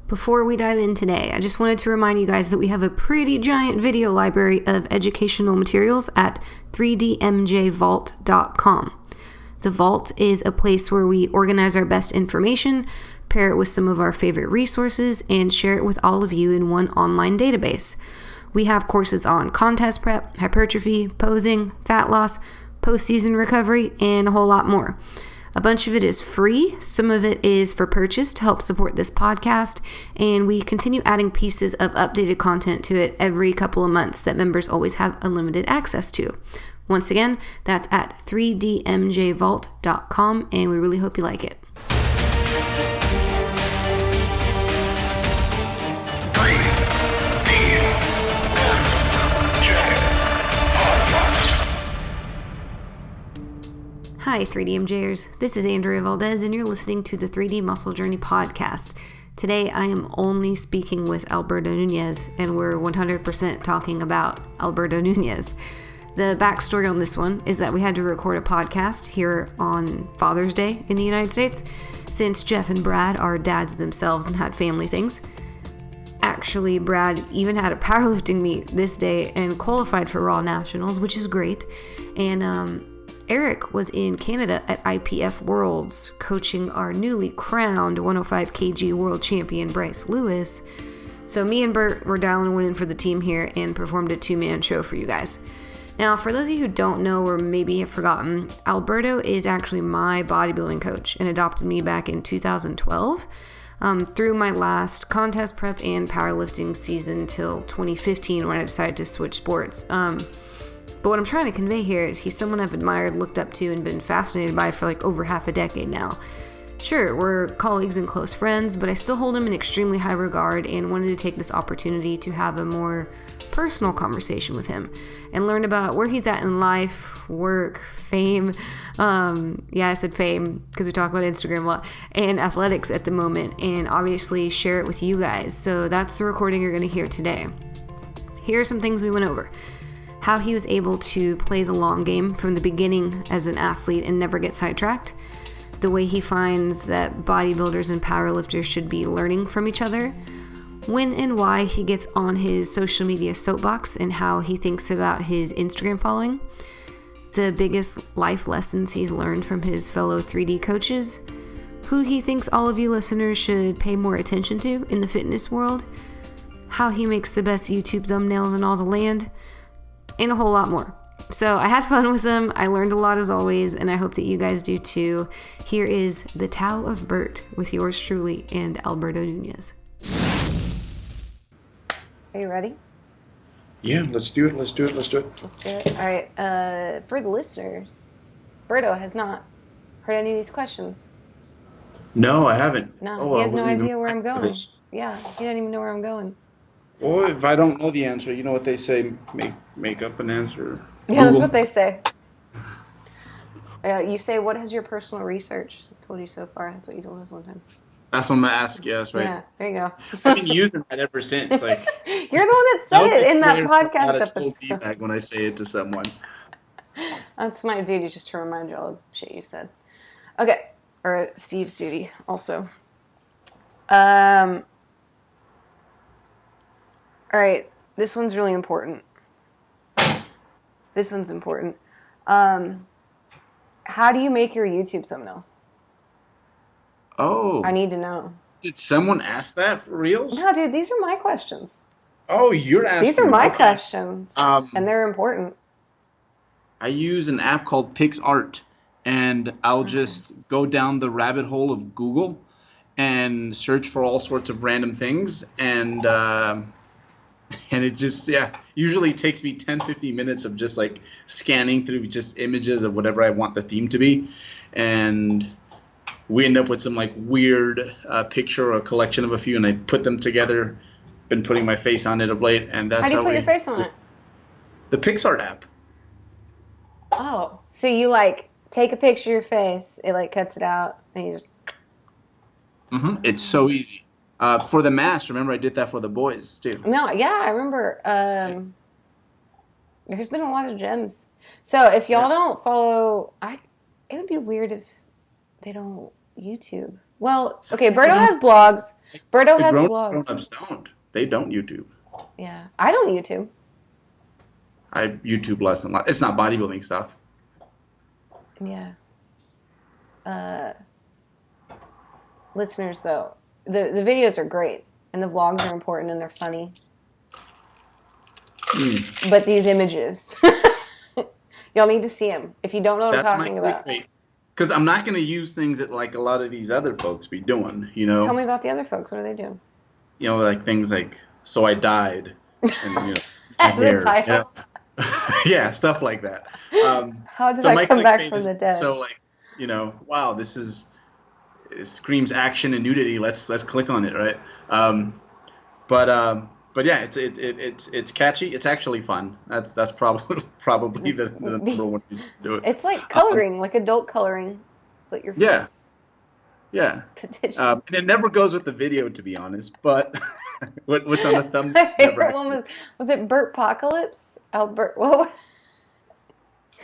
Before we dive in today, I just wanted to remind you guys that we have a pretty giant video library of educational materials at 3dmjvault.com. The Vault is a place where we organize our best information, pair it with some of our favorite resources, and share it with all of you in one online database. We have courses on contest prep, hypertrophy, posing, fat loss, postseason recovery, and a whole lot more. A bunch of it is free, some of it is for purchase to help support this podcast, and we continue adding pieces of updated content to it every couple of months that members always have unlimited access to. Once again, that's at 3dmjvault.com, and we really hope you like it. Hi, 3DMJers. This is Andrea Valdez, and you're listening to the 3D Muscle Journey podcast. Today, I am only speaking with Alberto Nuñez, and we're 100% talking about Alberto Nuñez. The backstory on this one is that we had to record a podcast here on Father's Day in the United States, since Jeff and Brad are dads themselves and had family things. Actually, Brad even had a powerlifting meet this day and qualified for Raw Nationals, which is great. And Eric was in Canada at IPF Worlds, coaching our newly crowned 105 kg world champion Bryce Lewis. So me and Bert were dialing one in for the team here and performed a two-man show for you guys. Now, for those of you who don't know or maybe have forgotten, Alberto is actually my bodybuilding coach and adopted me back in 2012 through my last contest prep and powerlifting season till 2015 when I decided to switch sports. But what I'm trying to convey here is he's someone I've admired, looked up to, and been fascinated by for like over half a decade now. Sure, we're colleagues and close friends, but I still hold him in extremely high regard and wanted to take this opportunity to have a more personal conversation with him and learn about where he's at in life, work, fame. I said fame because we talk about Instagram a lot, and athletics at the moment, and obviously share it with you guys. So that's the recording you're going to hear today. Here are some things we went over. How he was able to play the long game from the beginning as an athlete and never get sidetracked. The way he finds that bodybuilders and powerlifters should be learning from each other. When and why he gets on his social media soapbox and how he thinks about his Instagram following. The biggest life lessons he's learned from his fellow 3D coaches. Who he thinks all of you listeners should pay more attention to in the fitness world. How he makes the best YouTube thumbnails in all the land. And a whole lot more. So I had fun with them. I learned a lot as always, and I hope that you guys do too. Here is the Tao of Bert with yours truly and Alberto Nuñez. Are you ready? Yeah, let's do it. Let's do it. All right. For the listeners, Berto has not heard any of these questions. No, I haven't. No, he has no idea where I'm going. Yeah, he doesn't even know where I'm going. Well, if I don't know the answer, you know what they say, make up an answer. Yeah, That's what they say. You say, what has your personal research told you so far? That's what you told us one time. That's what I'm going to ask you, that's right. Yeah, there you go. I've been using that ever since. Like, you're the one that said it in that podcast episode. Feedback when I say it to someone. That's my duty, just to remind you all of shit you said. Okay, or Steve's duty also. All right, this one's really important. How do you make your YouTube thumbnails? Oh. I need to know. Did someone ask that for reals? No, dude, these are my questions. Oh, you're asking. These are my questions, and they're important. I use an app called PixArt, and I'll just go down the rabbit hole of Google and search for all sorts of random things, and it just, usually takes me 10-15 minutes of just like scanning through just images of whatever I want the theme to be. And we end up with some like weird picture or a collection of a few, and I put them together. Been putting my face on it of late, and that's how do you put your face on it? The PixArt app. Oh, so you like take a picture of your face, it like cuts it out, and you just... It's so easy. For the mass, remember I did that for the boys too. No, yeah, I remember. There's been a lot of gems. So if y'all don't follow, it would be weird if they don't YouTube. Well, okay, Berto has blogs. Berto has vlogs. Grown-ups don't. They don't YouTube. Yeah. I don't YouTube. I YouTube less and less. It's not bodybuilding stuff. Yeah. Listeners, though, the videos are great, and the vlogs are important, and they're funny. But these images, y'all need to see them. If you don't know what I'm talking about. Because I'm not going to use things that like a lot of these other folks be doing, you know. Tell me about the other folks. What are they doing? You know, like things like, so I died. And, you know, as the title. Yeah, stuff like that. How did I come back from the dead? So like, you know, wow, it screams action and nudity. Let's click on it, right? But yeah, it's catchy. It's actually fun. That's probably the number one reason to do it. It's like coloring, like adult coloring, but your face. Yeah. And it never goes with the video, to be honest. But what's on the thumbnail? My favorite one was it Bert Apocalypse? What?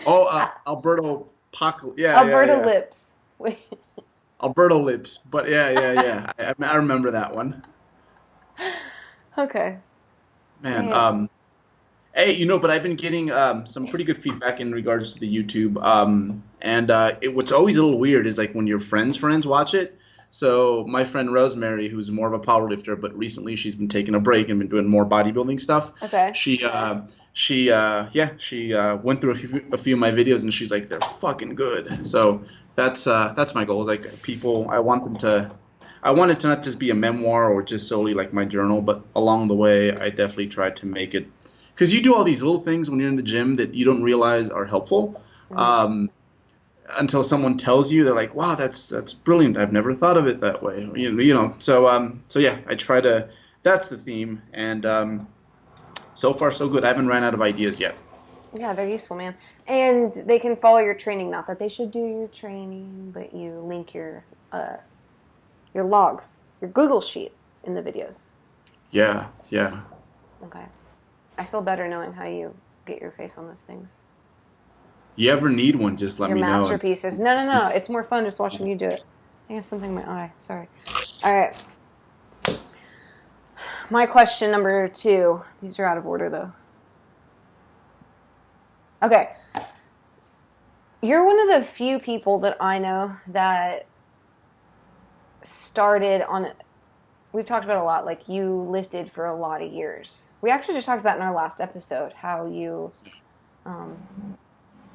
Oh, Alberto Apocalypse. Yeah, Alberto Lips. Wait. Alberto Lips. But yeah. I remember that one. Okay. Man, hey, you know, but I've been getting some pretty good feedback in regards to the YouTube. What's always a little weird is like when your friends watch it. So my friend Rosemary, who's more of a powerlifter, but recently she's been taking a break and been doing more bodybuilding stuff. Okay. She went through a few of my videos and she's like, they're fucking good. So that's my goal. Is like people, I want it to not just be a memoir or just solely like my journal, but along the way, I definitely tried to make it, because you do all these little things when you're in the gym that you don't realize are helpful, until someone tells you. They're like, "Wow, that's brilliant. I've never thought of it that way." You know. So yeah, I try to. That's the theme, and so far so good. I haven't ran out of ideas yet. Yeah, they're useful, man. And they can follow your training. Not that they should do your training, but you link your logs, your Google sheet in the videos. Yeah. Okay. I feel better knowing how you get your face on those things. You ever need one, just let me know. Your masterpieces. No. It's more fun just watching you do it. I have something in my eye. Sorry. All right. My question number 2. These are out of order, though. Okay. You're one of the few people that I know that started on, we've talked about a lot, like you lifted for a lot of years. We actually just talked about in our last episode how you,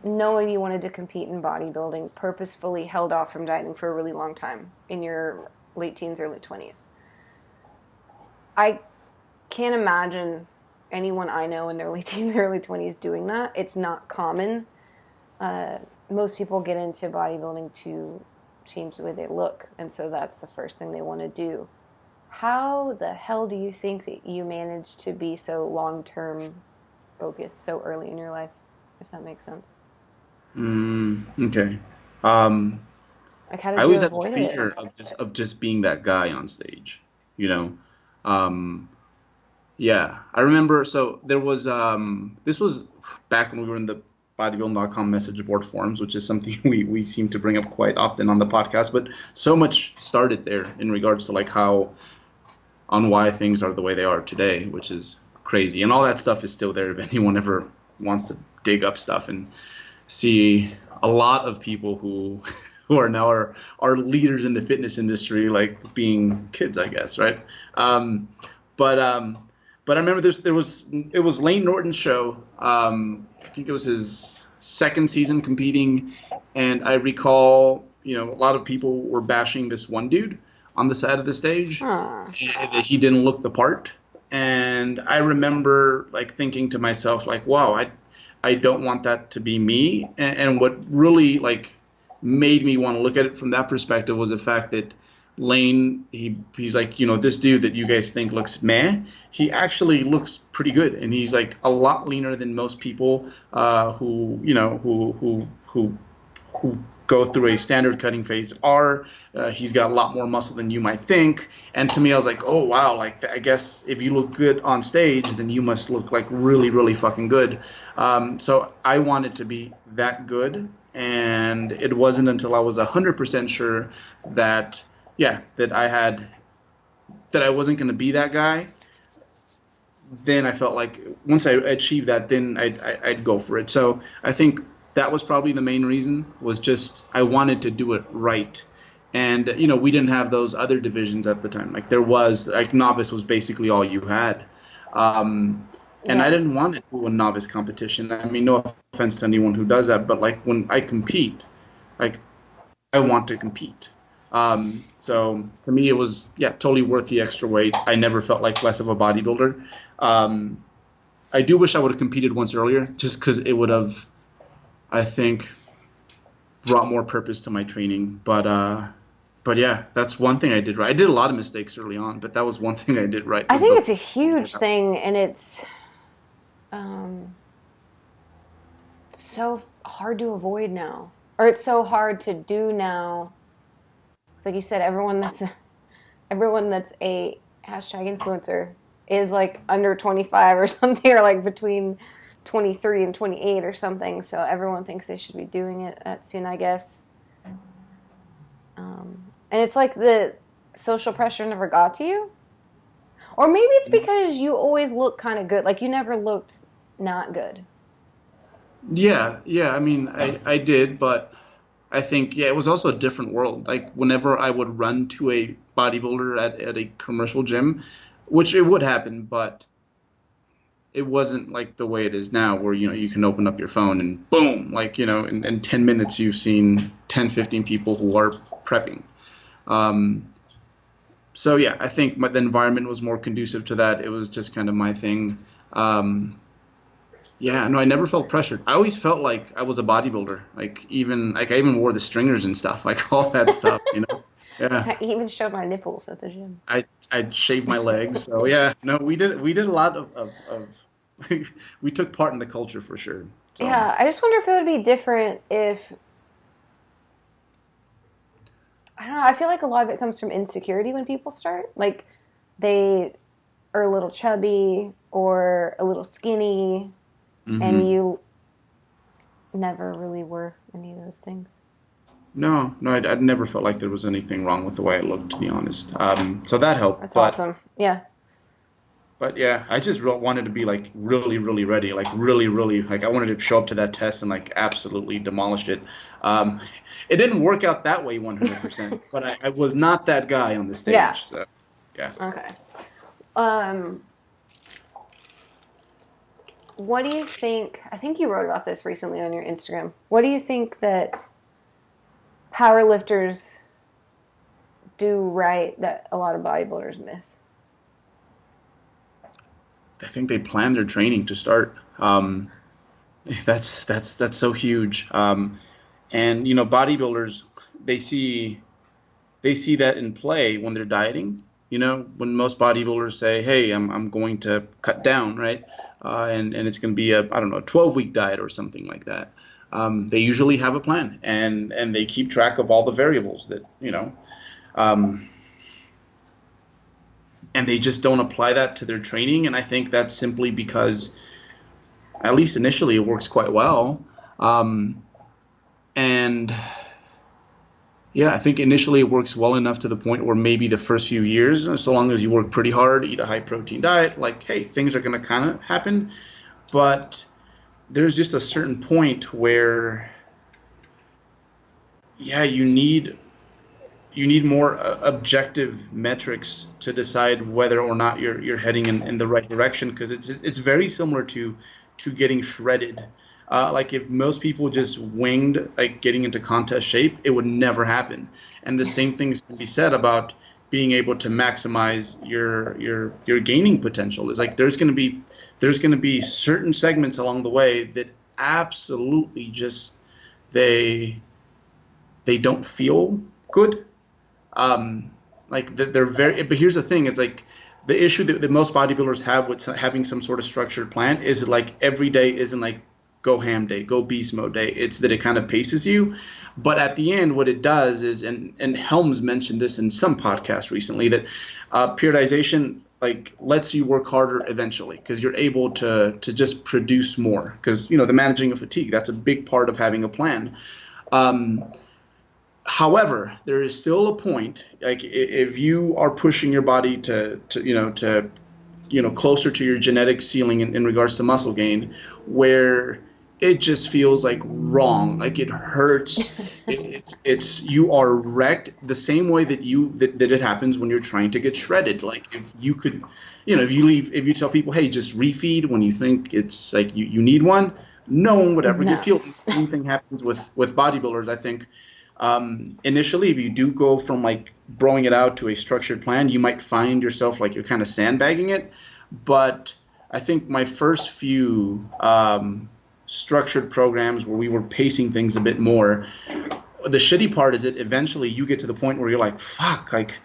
knowing you wanted to compete in bodybuilding, purposefully held off from dieting for a really long time in your late teens, early 20s. I can't imagine anyone I know in their late teens, early 20s doing that. It's not common. Most people get into bodybuilding to change the way they look, and so that's the first thing they want to do. How the hell do you think that you managed to be so long-term focused so early in your life, if that makes sense? Okay. Like, how did I always you had the avoid fear it? of just being that guy on stage, you know. Yeah, I remember. So there was this was back when we were in the bodybuilding.com message board forums, which is something we seem to bring up quite often on the podcast, but so much started there in regards to like how on why things are the way they are today, which is crazy. And all that stuff is still there if anyone ever wants to dig up stuff and see a lot of people who are now are leaders in the fitness industry, like being kids, I guess, right? But I remember it was Lane Norton's show. I think it was his second season competing, and I recall, you know, a lot of people were bashing this one dude on the side of the stage, and that he didn't look the part. And I remember like thinking to myself, like, wow, I don't want that to be me. And what really like made me want to look at it from that perspective was the fact that Lane, he's like, you know, this dude that you guys think looks meh, he actually looks pretty good, and he's like a lot leaner than most people who go through a standard cutting phase are. He's got a lot more muscle than you might think. And to me, I was like, oh wow, like I guess if you look good on stage, then you must look like really, really fucking good. So I wanted to be that good, and it wasn't until I was 100% sure that, that I wasn't going to be that guy, then I felt like once I achieved that, then I'd go for it. So I think that was probably the main reason, was just I wanted to do it right. And, we didn't have those other divisions at the time. Like there was, like novice was basically all you had. And I didn't want to do a novice competition. I mean, no offense to anyone who does that, but like when I compete, like I want to compete. So to me, it was, totally worth the extra weight. I never felt like less of a bodybuilder. I do wish I would have competed once earlier, just because it would have, I think, brought more purpose to my training. But yeah, that's one thing I did right. I did a lot of mistakes early on, but that was one thing I did right. I think it's a huge thing, and it's so hard to avoid now, or it's so hard to do now. It's like you said, everyone that's a hashtag influencer is like under 25 or something, or like between 23 and 28 or something. So everyone thinks they should be doing it that soon, I guess. And it's like the social pressure never got to you. Or maybe it's because you always look kind of good. Like you never looked not good. Yeah. I mean, I did, but I think, it was also a different world. Like whenever I would run to a bodybuilder at a commercial gym, which it would happen, but it wasn't like the way it is now, where, you can open up your phone and boom, like, in 10 minutes you've seen 10, 15 people who are prepping. So yeah, I think the environment was more conducive to that. It was just kind of my thing. I never felt pressured. I always felt like I was a bodybuilder. Like I even wore the stringers and stuff, like all that stuff, Yeah. I even showed my nipples at the gym. I'd shave my legs. So yeah, no, we did a lot of we took part in the culture for sure. So. Yeah, I just wonder if it would be different if, I don't know, I feel like a lot of it comes from insecurity when people start. Like they are a little chubby or a little skinny, and you never really were any of those things. No, I'd never felt like there was anything wrong with the way I looked, to be honest. So that helped. That's awesome. Yeah. But yeah, I just wanted to be like really, really ready, like really, really, like I wanted to show up to that test and like absolutely demolish it. It didn't work out that way 100%, but I was not that guy on the stage. Yeah. So, yeah. Okay. What do you think? I think you wrote about this recently on your Instagram. What do you think that powerlifters do right that a lot of bodybuilders miss? I think they plan their training to start. That's so huge. And bodybuilders, they see that in play when they're dieting. When most bodybuilders say, "Hey, I'm going to cut down," right? And it's going to be a 12-week diet or something like that. They usually have a plan, and they keep track of all the variables that and they just don't apply that to their training. And I think that's simply because, at least initially, it works quite well. And yeah, I think initially it works well enough to the point where maybe the first few years, so long as you work pretty hard, eat a high protein diet, like, hey, things are going to kind of happen. But there's just a certain point where, you need more objective metrics to decide whether or not you're heading in the right direction, because it's very similar to getting shredded. Like if most people just winged like getting into contest shape, it would never happen. And the same things can be said about being able to maximize your gaining potential. Is like there's going to be certain segments along the way that absolutely just they don't feel good. Like they're very, but here's the thing, it's like the issue that most bodybuilders have with having some sort of structured plan is that like every day isn't like go ham day, go beast mode day. It's that it kind of paces you. But at the end, what it does is, and Helms mentioned this in some podcast recently, that periodization like lets you work harder eventually, because you're able to just produce more, because the managing of fatigue, that's a big part of having a plan. However, there is still a point, like if you are pushing your body to closer to your genetic ceiling in regards to muscle gain, where it just feels like wrong, like it hurts. It's you are wrecked the same way that it happens when you're trying to get shredded. Like if you could, if you tell people, hey, just refeed when you think it's like you need one, no one would ever get killed. The same thing happens with bodybuilders, I think. Initially, if you do go from like broing it out to a structured plan, you might find yourself like you're kind of sandbagging it. But I think my first few structured programs where we were pacing things a bit more, the shitty part is that eventually you get to the point where you're like, fuck, like,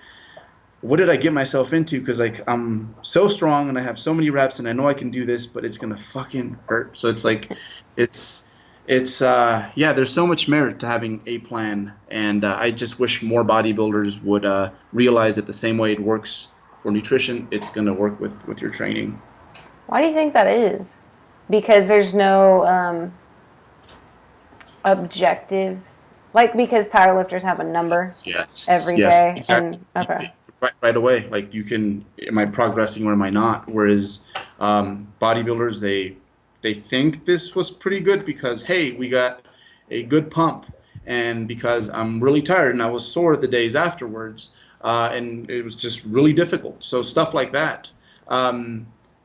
what did I get myself into? Because like I'm so strong and I have so many reps and I know I can do this, but it's gonna fucking hurt. So it's like, there's so much merit to having a plan, and I just wish more bodybuilders would realize that the same way it works for nutrition, it's going to work with your training. Why do you think that is? Because there's no objective, like because powerlifters have a number every day. Exactly. And, okay. Right away, like am I progressing or am I not? Whereas bodybuilders, they think this was pretty good because, hey, we got a good pump, and because I'm really tired and I was sore the days afterwards, and it was just really difficult. So stuff like that.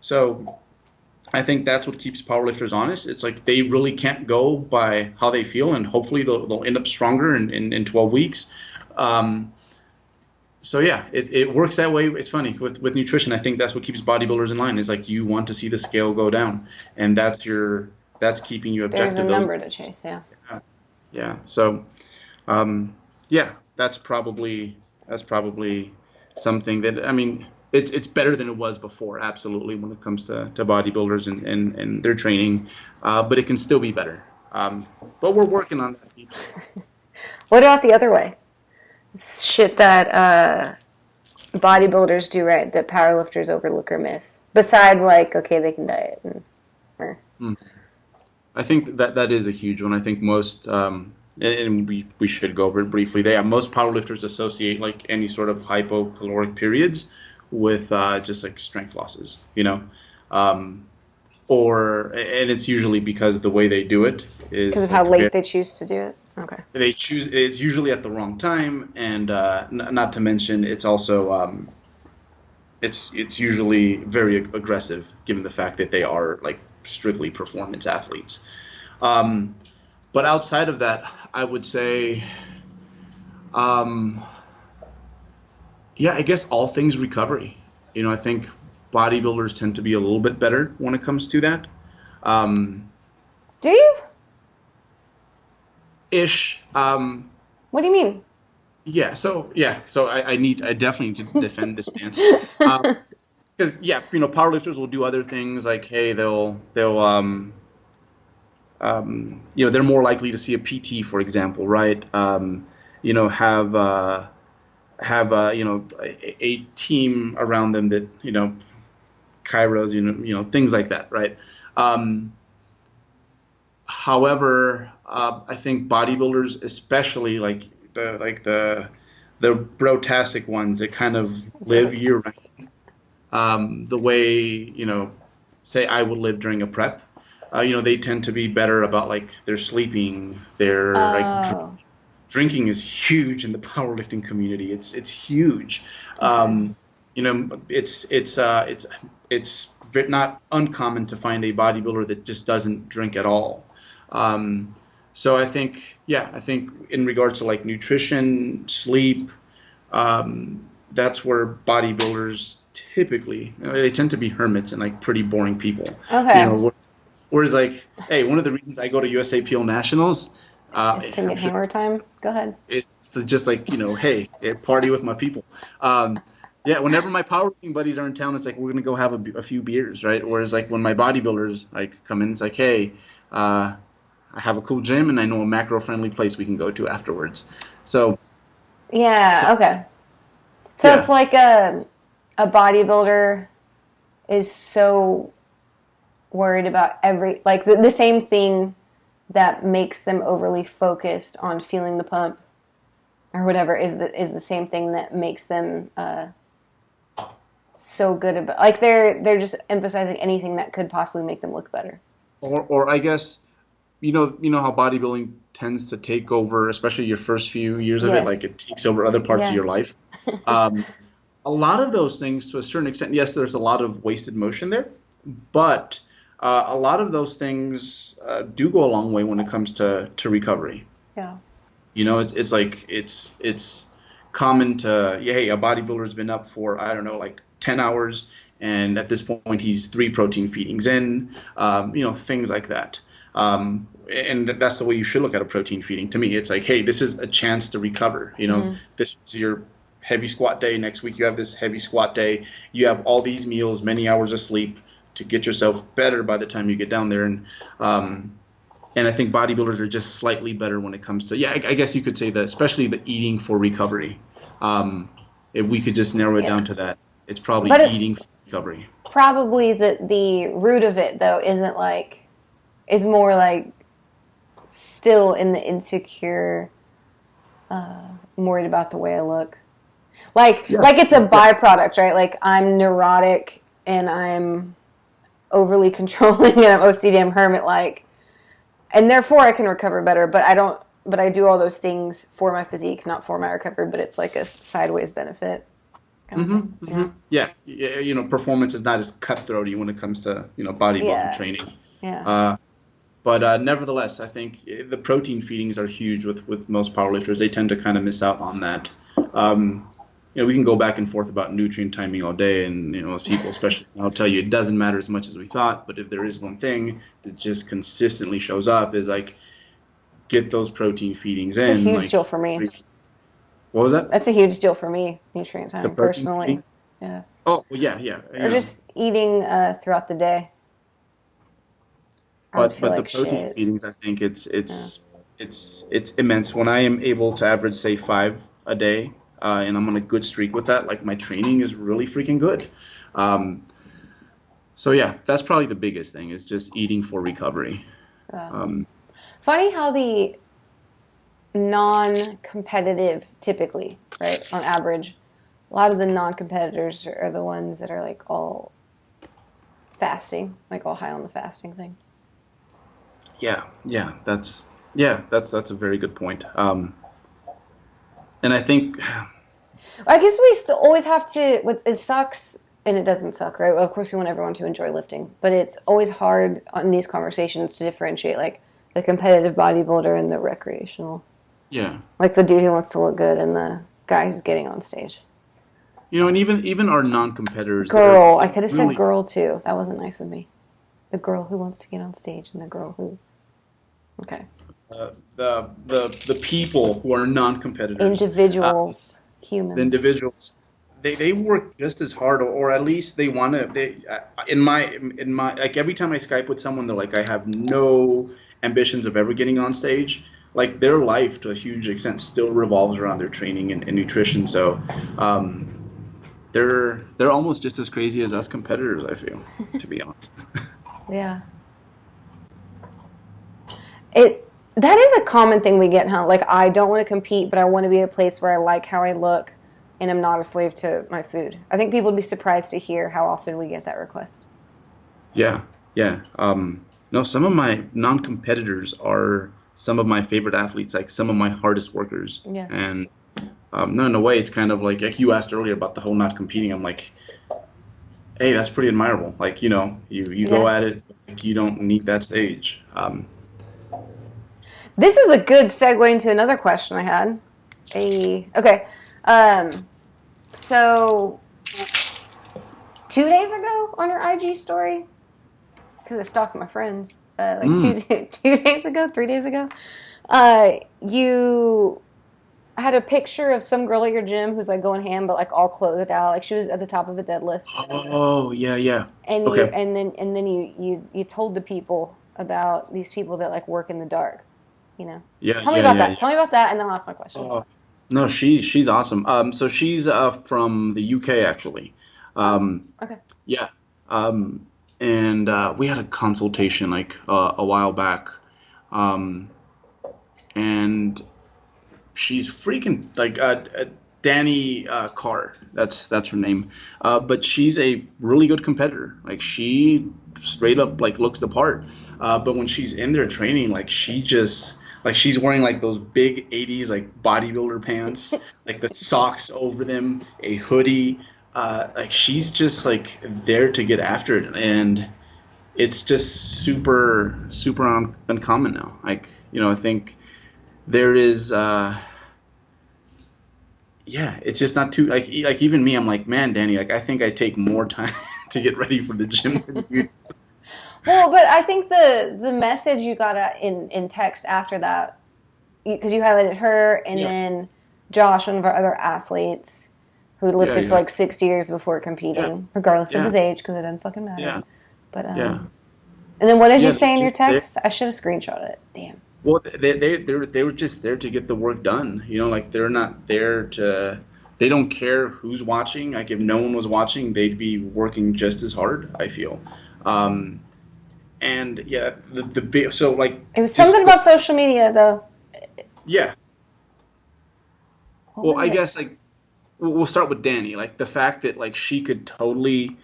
So I think that's what keeps powerlifters honest. It's like they really can't go by how they feel, and hopefully they'll end up stronger in 12 weeks. So yeah, it works that way. It's funny with nutrition. I think that's what keeps bodybuilders in line. Is like you want to see the scale go down, and that's keeping you objective. There's a number to chase. Yeah. Yeah. So, that's probably something that, I mean, it's better than it was before. Absolutely, when it comes to bodybuilders and their training, but it can still be better. But we're working on that. What about the other way? Shit that bodybuilders do right that powerlifters overlook or miss. Besides, like, okay, they can diet. I think that is a huge one. I think most, and we should go over it briefly. Most powerlifters associate like any sort of hypocaloric periods with just like strength losses, and it's usually because the way they do it is because of how late they choose to do it. Okay. It's usually at the wrong time, and not to mention it's also it's usually very aggressive given the fact that they are like strictly performance athletes. But outside of that, I would say, I guess all things recovery. I think bodybuilders tend to be a little bit better when it comes to that. Do you? Ish. What do you mean? Yeah. So I definitely need to defend this stance. Because powerlifters will do other things like, hey, they're more likely to see a PT, for example, right? Have a team around them that chiros, things like that, right? However, I think bodybuilders, especially like the brotastic ones that kind of live year round, the way say I would live during a prep, they tend to be better about like their sleeping, their like drinking is huge in the powerlifting community. It's huge. Okay. It's not uncommon to find a bodybuilder that just doesn't drink at all. So I think in regards to like nutrition, sleep, that's where bodybuilders typically, they tend to be hermits and like pretty boring people. Okay. Whereas like, hey, one of the reasons I go to USAPL Nationals is to get hammer time. Go ahead. It's just like, hey, party with my people. Whenever my powerlifting buddies are in town, it's like we're gonna go have a few beers, right? Whereas like when my bodybuilders like come in, it's like, hey, I have a cool gym and I know a macro-friendly place we can go to afterwards. So okay. So it's like a bodybuilder is so worried about the same thing that makes them overly focused on feeling the pump or whatever is the same thing that makes them so good about, like they're just emphasizing anything that could possibly make them look better. Or I guess you know how bodybuilding tends to take over, especially your first few years of it, like it takes over other parts of your life. A lot of those things, to a certain extent, yes, there's a lot of wasted motion there, but a lot of those things do go a long way when it comes to recovery. Yeah. You know, it's like it's common to, hey, a bodybuilder's been up for, I don't know, like 10 hours, and at this point he's 3 protein feedings in, things like that. And that's the way you should look at a protein feeding. To me, it's like, hey, this is a chance to recover. You know, this is your heavy squat day. Next week you have this heavy squat day. You have all these meals, many hours of sleep to get yourself better by the time you get down there. And I think bodybuilders are just slightly better when it comes to, I guess you could say that, especially the eating for recovery. If we could just narrow it down to that, it's probably eating for recovery. Probably the root of it, though, is more like still in the insecure, I'm worried about the way I look. Like it's a byproduct, right? Like I'm neurotic and I'm overly controlling and I'm OCD, I'm hermit-like, and therefore I can recover better. But I do all those things for my physique, not for my recovery. But it's like a sideways benefit. Yeah, performance is not as cutthroaty when it comes to bodybuilding training. Yeah. But nevertheless, I think the protein feedings are huge with most powerlifters. They tend to kind of miss out on that. We can go back and forth about nutrient timing all day, and most people, especially, I'll tell you, it doesn't matter as much as we thought. But if there is one thing that just consistently shows up, is like get those protein feedings in. It's a huge deal for me. What was that? That's a huge deal for me. Nutrient timing, personally. Feedings? Yeah. Oh yeah. Or just eating throughout the day. But the protein feedings, I think it's immense. When I am able to average, say, 5 a day, and I'm on a good streak with that, like my training is really freaking good. So yeah, that's probably the biggest thing, is just eating for recovery. Funny how the non-competitive, typically, right, on average, a lot of the non-competitors are the ones that are like all fasting, like all high on the fasting thing. Yeah, that's a very good point. And I think, I guess we still always have to. It sucks, and it doesn't suck, right? Well, of course, we want everyone to enjoy lifting, but it's always hard on these conversations to differentiate, like the competitive bodybuilder and the recreational. Yeah. Like the dude who wants to look good and the guy who's getting on stage. And even our non-competitors. Girl, I could have said girl too. That wasn't nice of me. The girl who wants to get on stage and the girl who. Okay. The people who are non-competitors. Individuals, humans. The individuals, they work just as hard, or at least they want to. In my like every time I Skype with someone, they're like, I have no ambitions of ever getting on stage. Like their life, to a huge extent, still revolves around their training and nutrition. So, they're almost just as crazy as us competitors, I feel, to be honest. Yeah. That is a common thing we get, huh? Like, I don't want to compete, but I want to be at a place where I like how I look and I'm not a slave to my food. I think people would be surprised to hear how often we get that request. Yeah. No, some of my non-competitors are some of my favorite athletes, like some of my hardest workers. Yeah. And no, in a way, it's kind of like you asked earlier about the whole not competing. I'm like, hey, that's pretty admirable. Like, you go at it, like, you don't need that stage. This is a good segue into another question I had. Okay. So 2 days ago on your IG story, because I stalked my friends, 2 days ago, 3 days ago, you had a picture of some girl at your gym who's like going ham, but like all clothed out, like she was at the top of a deadlift. Oh yeah. And okay. and then you told the people about these people that like work in the dark. Yeah. Tell me about that. Tell me about that, and then I'll ask my question. No, she's awesome. So she's from the UK actually. Okay. Yeah. And we had a consultation like a while back, and she's freaking like Danny Carr. That's her name. But she's a really good competitor. Like she straight up like looks the part. But when she's in there training, like she just like she's wearing like those big '80s like bodybuilder pants, like the socks over them, a hoodie. Like she's just like there to get after it, and it's just super uncommon now. Like I think there is. Yeah, it's just not too like even me. I'm like, man, Danny, like I think I take more time to get ready for the gym than you. Well, but I think the message you got in text after that, because you highlighted her and then Josh, one of our other athletes, who lifted for like 6 years before competing, regardless of his age, because it doesn't fucking matter. Yeah. But and then what did you say in your text? There. I should have screenshot it. Damn. Well, they were just there to get the work done. Like they're not there to. They don't care who's watching. Like if no one was watching, they'd be working just as hard. I feel. And yeah, the big so like it was something about social media though. Yeah. Well, I guess like we'll start with Danny. Like the fact that like she could totally.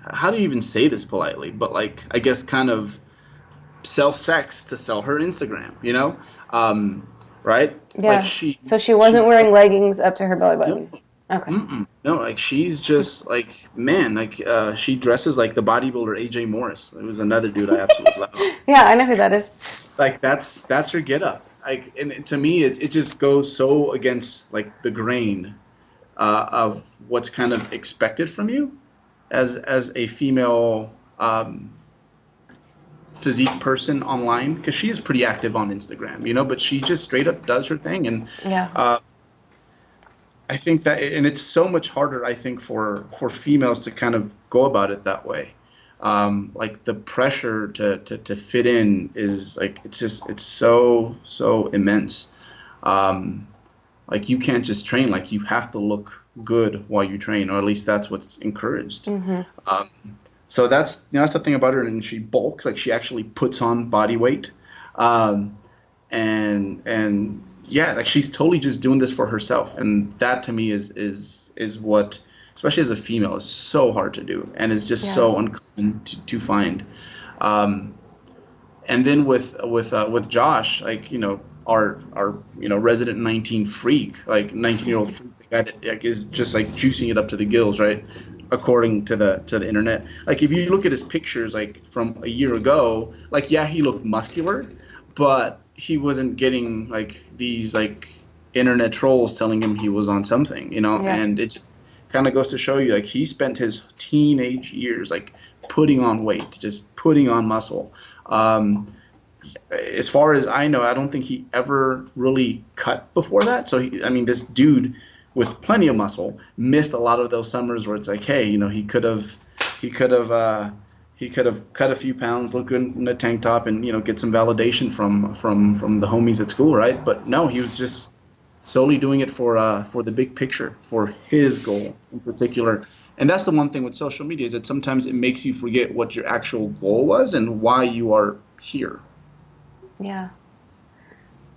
How do you even say this politely? But like, I guess kind of sell sex to sell her Instagram, right? Yeah. Like so she wasn't wearing leggings up to her belly button. No, okay. No, like she's just like, man, like she dresses like the bodybuilder AJ Morris. It was another dude I absolutely love. Yeah, I know who that is. Like that's her get up. Like, and to me, it just goes so against like the grain of what's kind of expected from you. As a female physique person online, because she is pretty active on Instagram, but she just straight up does her thing, and I think that, and it's so much harder, I think, for females to kind of go about it that way. Like the pressure to fit in is like it's so immense. Like you can't just train, like you have to look good while you train, or at least that's what's encouraged. So that's the thing about her, and she bulks, like she actually puts on body weight, and yeah, like she's totally just doing this for herself, and that to me is what, especially as a female, is so hard to do, and is just so uncommon to find. And then with Josh, like our resident 19 freak, like 19-year-old freak, the guy that like, is just like juicing it up to the gills, right? According to the internet. Like if you look at his pictures like from a year ago, like he looked muscular, but he wasn't getting like these like internet trolls telling him he was on something, and it just kind of goes to show you like he spent his teenage years like putting on weight, just putting on muscle. As far as I know, I don't think he ever really cut before that. So this dude with plenty of muscle missed a lot of those summers where it's like, hey, he could have cut a few pounds, look good in a tank top, and get some validation from the homies at school, right? But no, he was just solely doing it for the big picture, for his goal in particular. And that's the one thing with social media, is that sometimes it makes you forget what your actual goal was and why you are here. Yeah.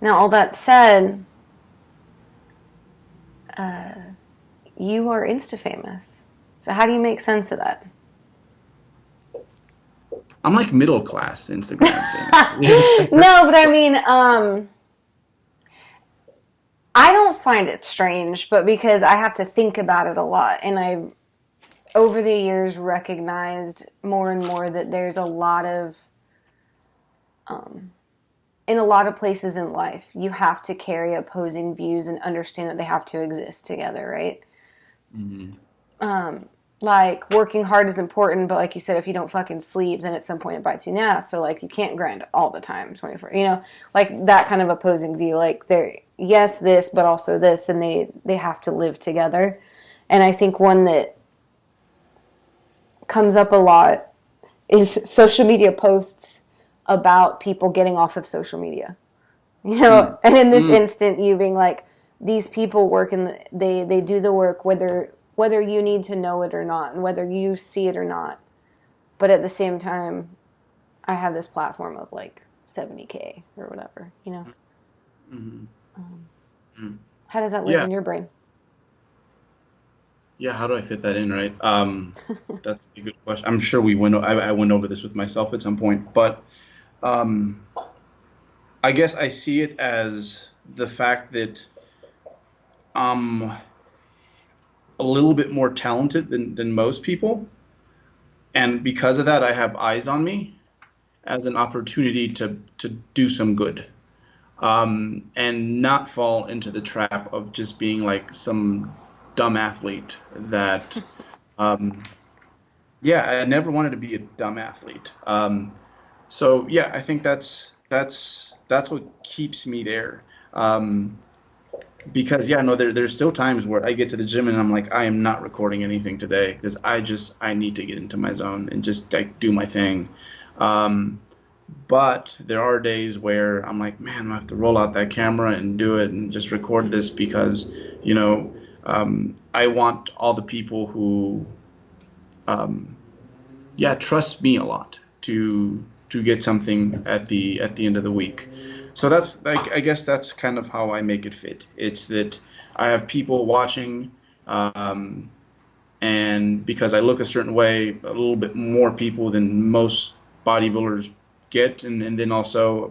Now, all that said, you are Insta famous. So how do you make sense of that? I'm like middle class Instagram famous. No, but I mean, I don't find it strange, but because I have to think about it a lot, and I've over the years recognized more and more that there's a lot of in a lot of places in life, you have to carry opposing views and understand that they have to exist together, right? Like, working hard is important, but like you said, if you don't fucking sleep, then at some point it bites you in the ass. So, like, you can't grind all the time, 24, like that kind of opposing view. Like, they're, yes, this, but also this, and they have to live together. And I think one that comes up a lot is social media posts about people getting off of social media, and in this instant, you being like, these people work they do the work whether you need to know it or not, and whether you see it or not. But at the same time, I have this platform of like 70K or whatever, you know? Mm-hmm. How does that live in your brain? Yeah, how do I fit that in, right? That's a good question. I'm sure I went over this with myself at some point, but um, I guess I see it as the fact that I'm a little bit more talented than most people, and because of that, I have eyes on me as an opportunity to do some good, and not fall into the trap of just being like some dumb athlete that. Yeah, I never wanted to be a dumb athlete. So yeah, I think that's what keeps me there. Um, because yeah, no, there's still times where I get to the gym and I'm like, I am not recording anything today because I need to get into my zone and just like do my thing. Um, but there are days where I'm like, man, I have to roll out that camera and do it and just record this because, you know, I want all the people who um, trust me a lot to get something at the end of the week. So that's like I guess that's kind of how I make it fit. It's that I have people watching, and because I look a certain way, a little bit more people than most bodybuilders get, and then also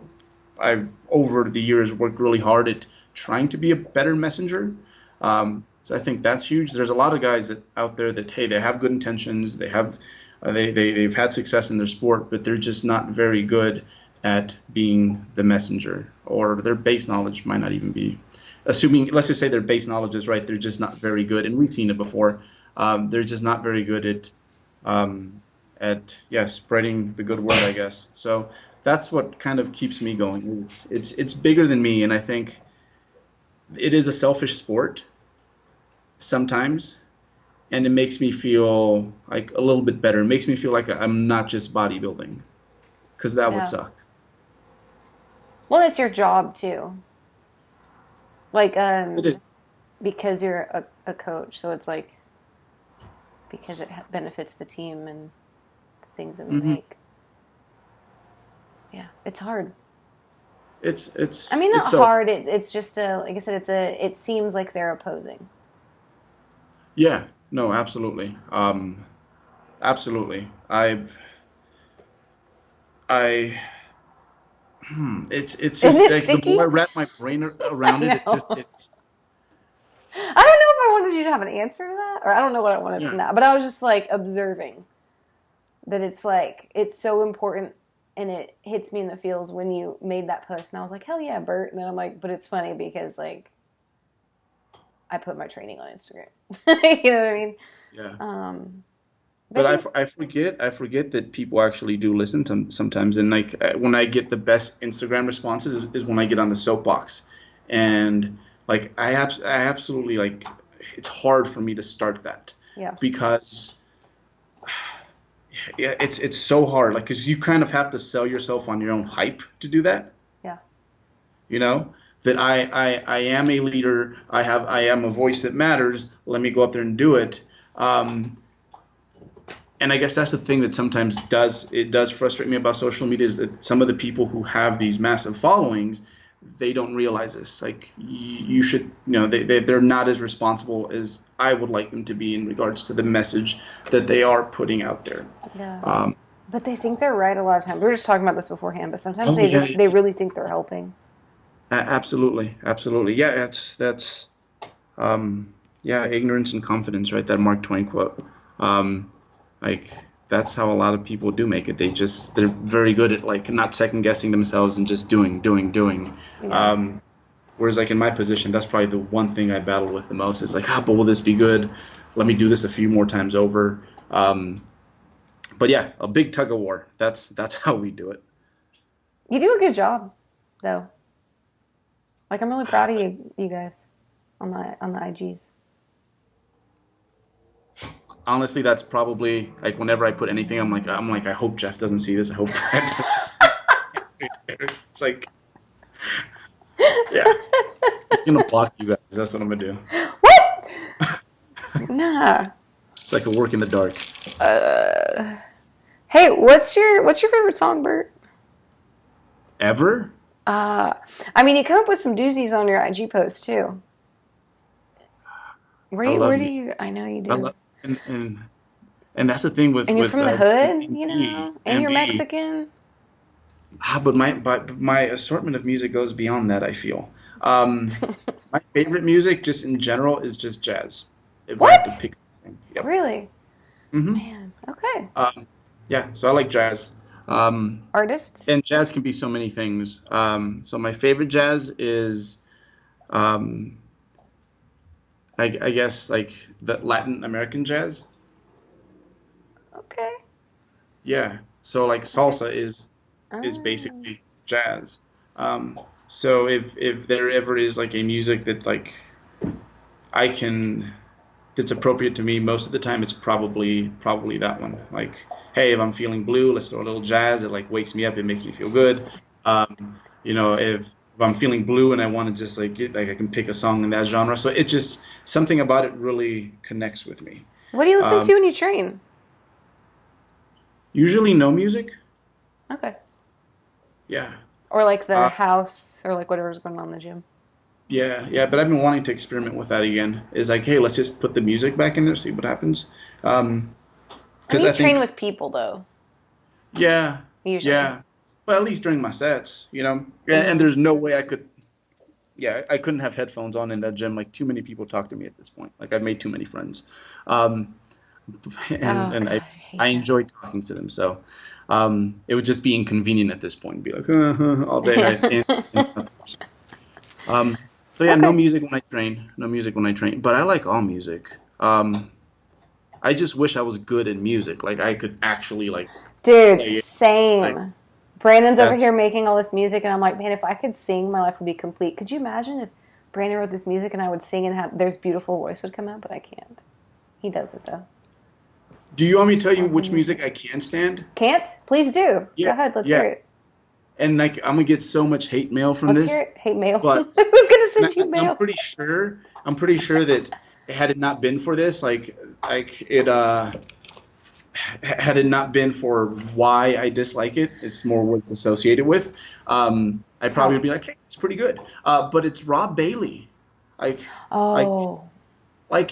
I've over the years worked really hard at trying to be a better messenger. So I think that's huge. There's a lot of guys out there that hey, they have good intentions, they have they've had success in their sport, but they're just not very good at being the messenger, or their base knowledge might not even be. Assuming, let's just say their base knowledge is right, they're just not very good, and we've seen it before. They're just not very good at spreading the good word, I guess. So that's what kind of keeps me going. It's bigger than me, and I think it is a selfish sport sometimes, and it makes me feel like a little bit better. It makes me feel like I'm not just bodybuilding, because that would suck. Well, it's your job too. Like, It is. because you're a coach, so it's like because it benefits the team and the things that we make. Yeah, it's hard. I mean, not hard. It's just like I said, it seems like they're opposing. Yeah. No, absolutely. Absolutely. It's just Isn't it like the sticky? more I wrap my brain around it, it's. I don't know if I wanted you to have an answer to that, or I don't know what I wanted from that, but I was just like observing that it's like it's so important, and it hits me in the feels when you made that post, and I was like, hell yeah, Bert, and then I'm like, but it's funny because like I put my training on Instagram, you know what I mean? Yeah. But I forget that people actually do listen to sometimes, and like when I get the best Instagram responses is when I get on the soapbox, and like I absolutely like it's hard for me to start that because it's so hard, like because you kind of have to sell yourself on your own hype to do that. Yeah. You know that I am a leader. I am a voice that matters. Let me go up there and do it. And I guess that's the thing that sometimes does frustrate me about social media is that some of the people who have these massive followings, they don't realize this. Like you should, you know, they're not as responsible as I would like them to be in regards to the message that they are putting out there. Yeah. But they think they're right a lot of times. We were just talking about this beforehand, but sometimes they really think they're helping. Absolutely. Yeah, that's ignorance and confidence, right? That Mark Twain quote. Like that's how a lot of people do make it. They're very good at like not second guessing themselves and just doing. Yeah. Whereas like in my position, that's probably the one thing I battle with the most is like, but will this be good? Let me do this a few more times over. But yeah, a big tug of war. That's how we do it. You do a good job, though. Like I'm really proud of you guys on the IGs. Honestly, that's probably like whenever I put anything, I'm like, I hope Jeff doesn't see this. I hope Brad doesn't. It's like, yeah, I'm gonna block you guys. That's what I'm gonna do. What? Nah. It's like a work in the dark. Hey, what's your favorite song, Bert? Ever? I mean, you come up with some doozies on your IG post too. I love Where do music. you? I know you I do. love and that's the thing And you're from the hood, you B know, and and you're B. Mexican. But my assortment of music goes beyond that, I feel. Um, my favorite music, just in general, is just jazz. If I have What? to pick something. Yep. Really? hmm Man. Okay. Yeah, so I like jazz. Um, Artists? and jazz can be so many things. So my favorite jazz is, um, I guess, like the Latin American jazz. Okay. Yeah. So like Okay. salsa is Um, basically jazz. So if there ever is like a music that like I can that's appropriate to me, most of the time it's probably that one. Like, hey, if I'm feeling blue, let's throw a little jazz. It like wakes me up. It makes me feel good. If I'm feeling blue and I want to just like get like I can pick a song in that genre. So it just something about it really connects with me. what do you listen Um, to when you train? Usually no music. Okay. Yeah. Or like the Uh, house, or like whatever's going on in the gym. yeah, but I've been wanting to experiment with that again. Is like, hey, let's just put the music back in there, see what happens. Um, I mean, because you I train think, with people though, yeah, usually. yeah, but at least during my sets, you know, and Mm-hmm. there's no way I could, yeah, I couldn't have headphones on in that gym. Like, too many people talk to me at this point. Like, I've made too many friends, um, Oh and God, I I I hate enjoy talking to them. So, it would just be inconvenient at this point, be like, all day, that. Um, so yeah, no Okay. music when I train. No music when I train. But I like all music. I just wish I was good at music. Like I could actually like Dude, play it. Like same. Brandon's over here that's. making all this music, and I'm like, man, if I could sing, my life would be complete. Could you imagine if Brandon wrote this music and I would sing and have there's beautiful voice would come out, but I can't. He does it though. Do you want me to tell Just you love the which music music. I can't stand? Can't? Please do. Go Yeah, ahead, let's hear yeah. it. And like I'm gonna get so much hate mail from Let's hear this, it. Hate mail. Who's but gonna and send you I'm mail? pretty sure that had it not been for this, like it had it not been for why I dislike it, it's more what it's associated with. I Tell probably would me. be like, hey, it's pretty good. But it's Rob Bailey. Like, like, Oh.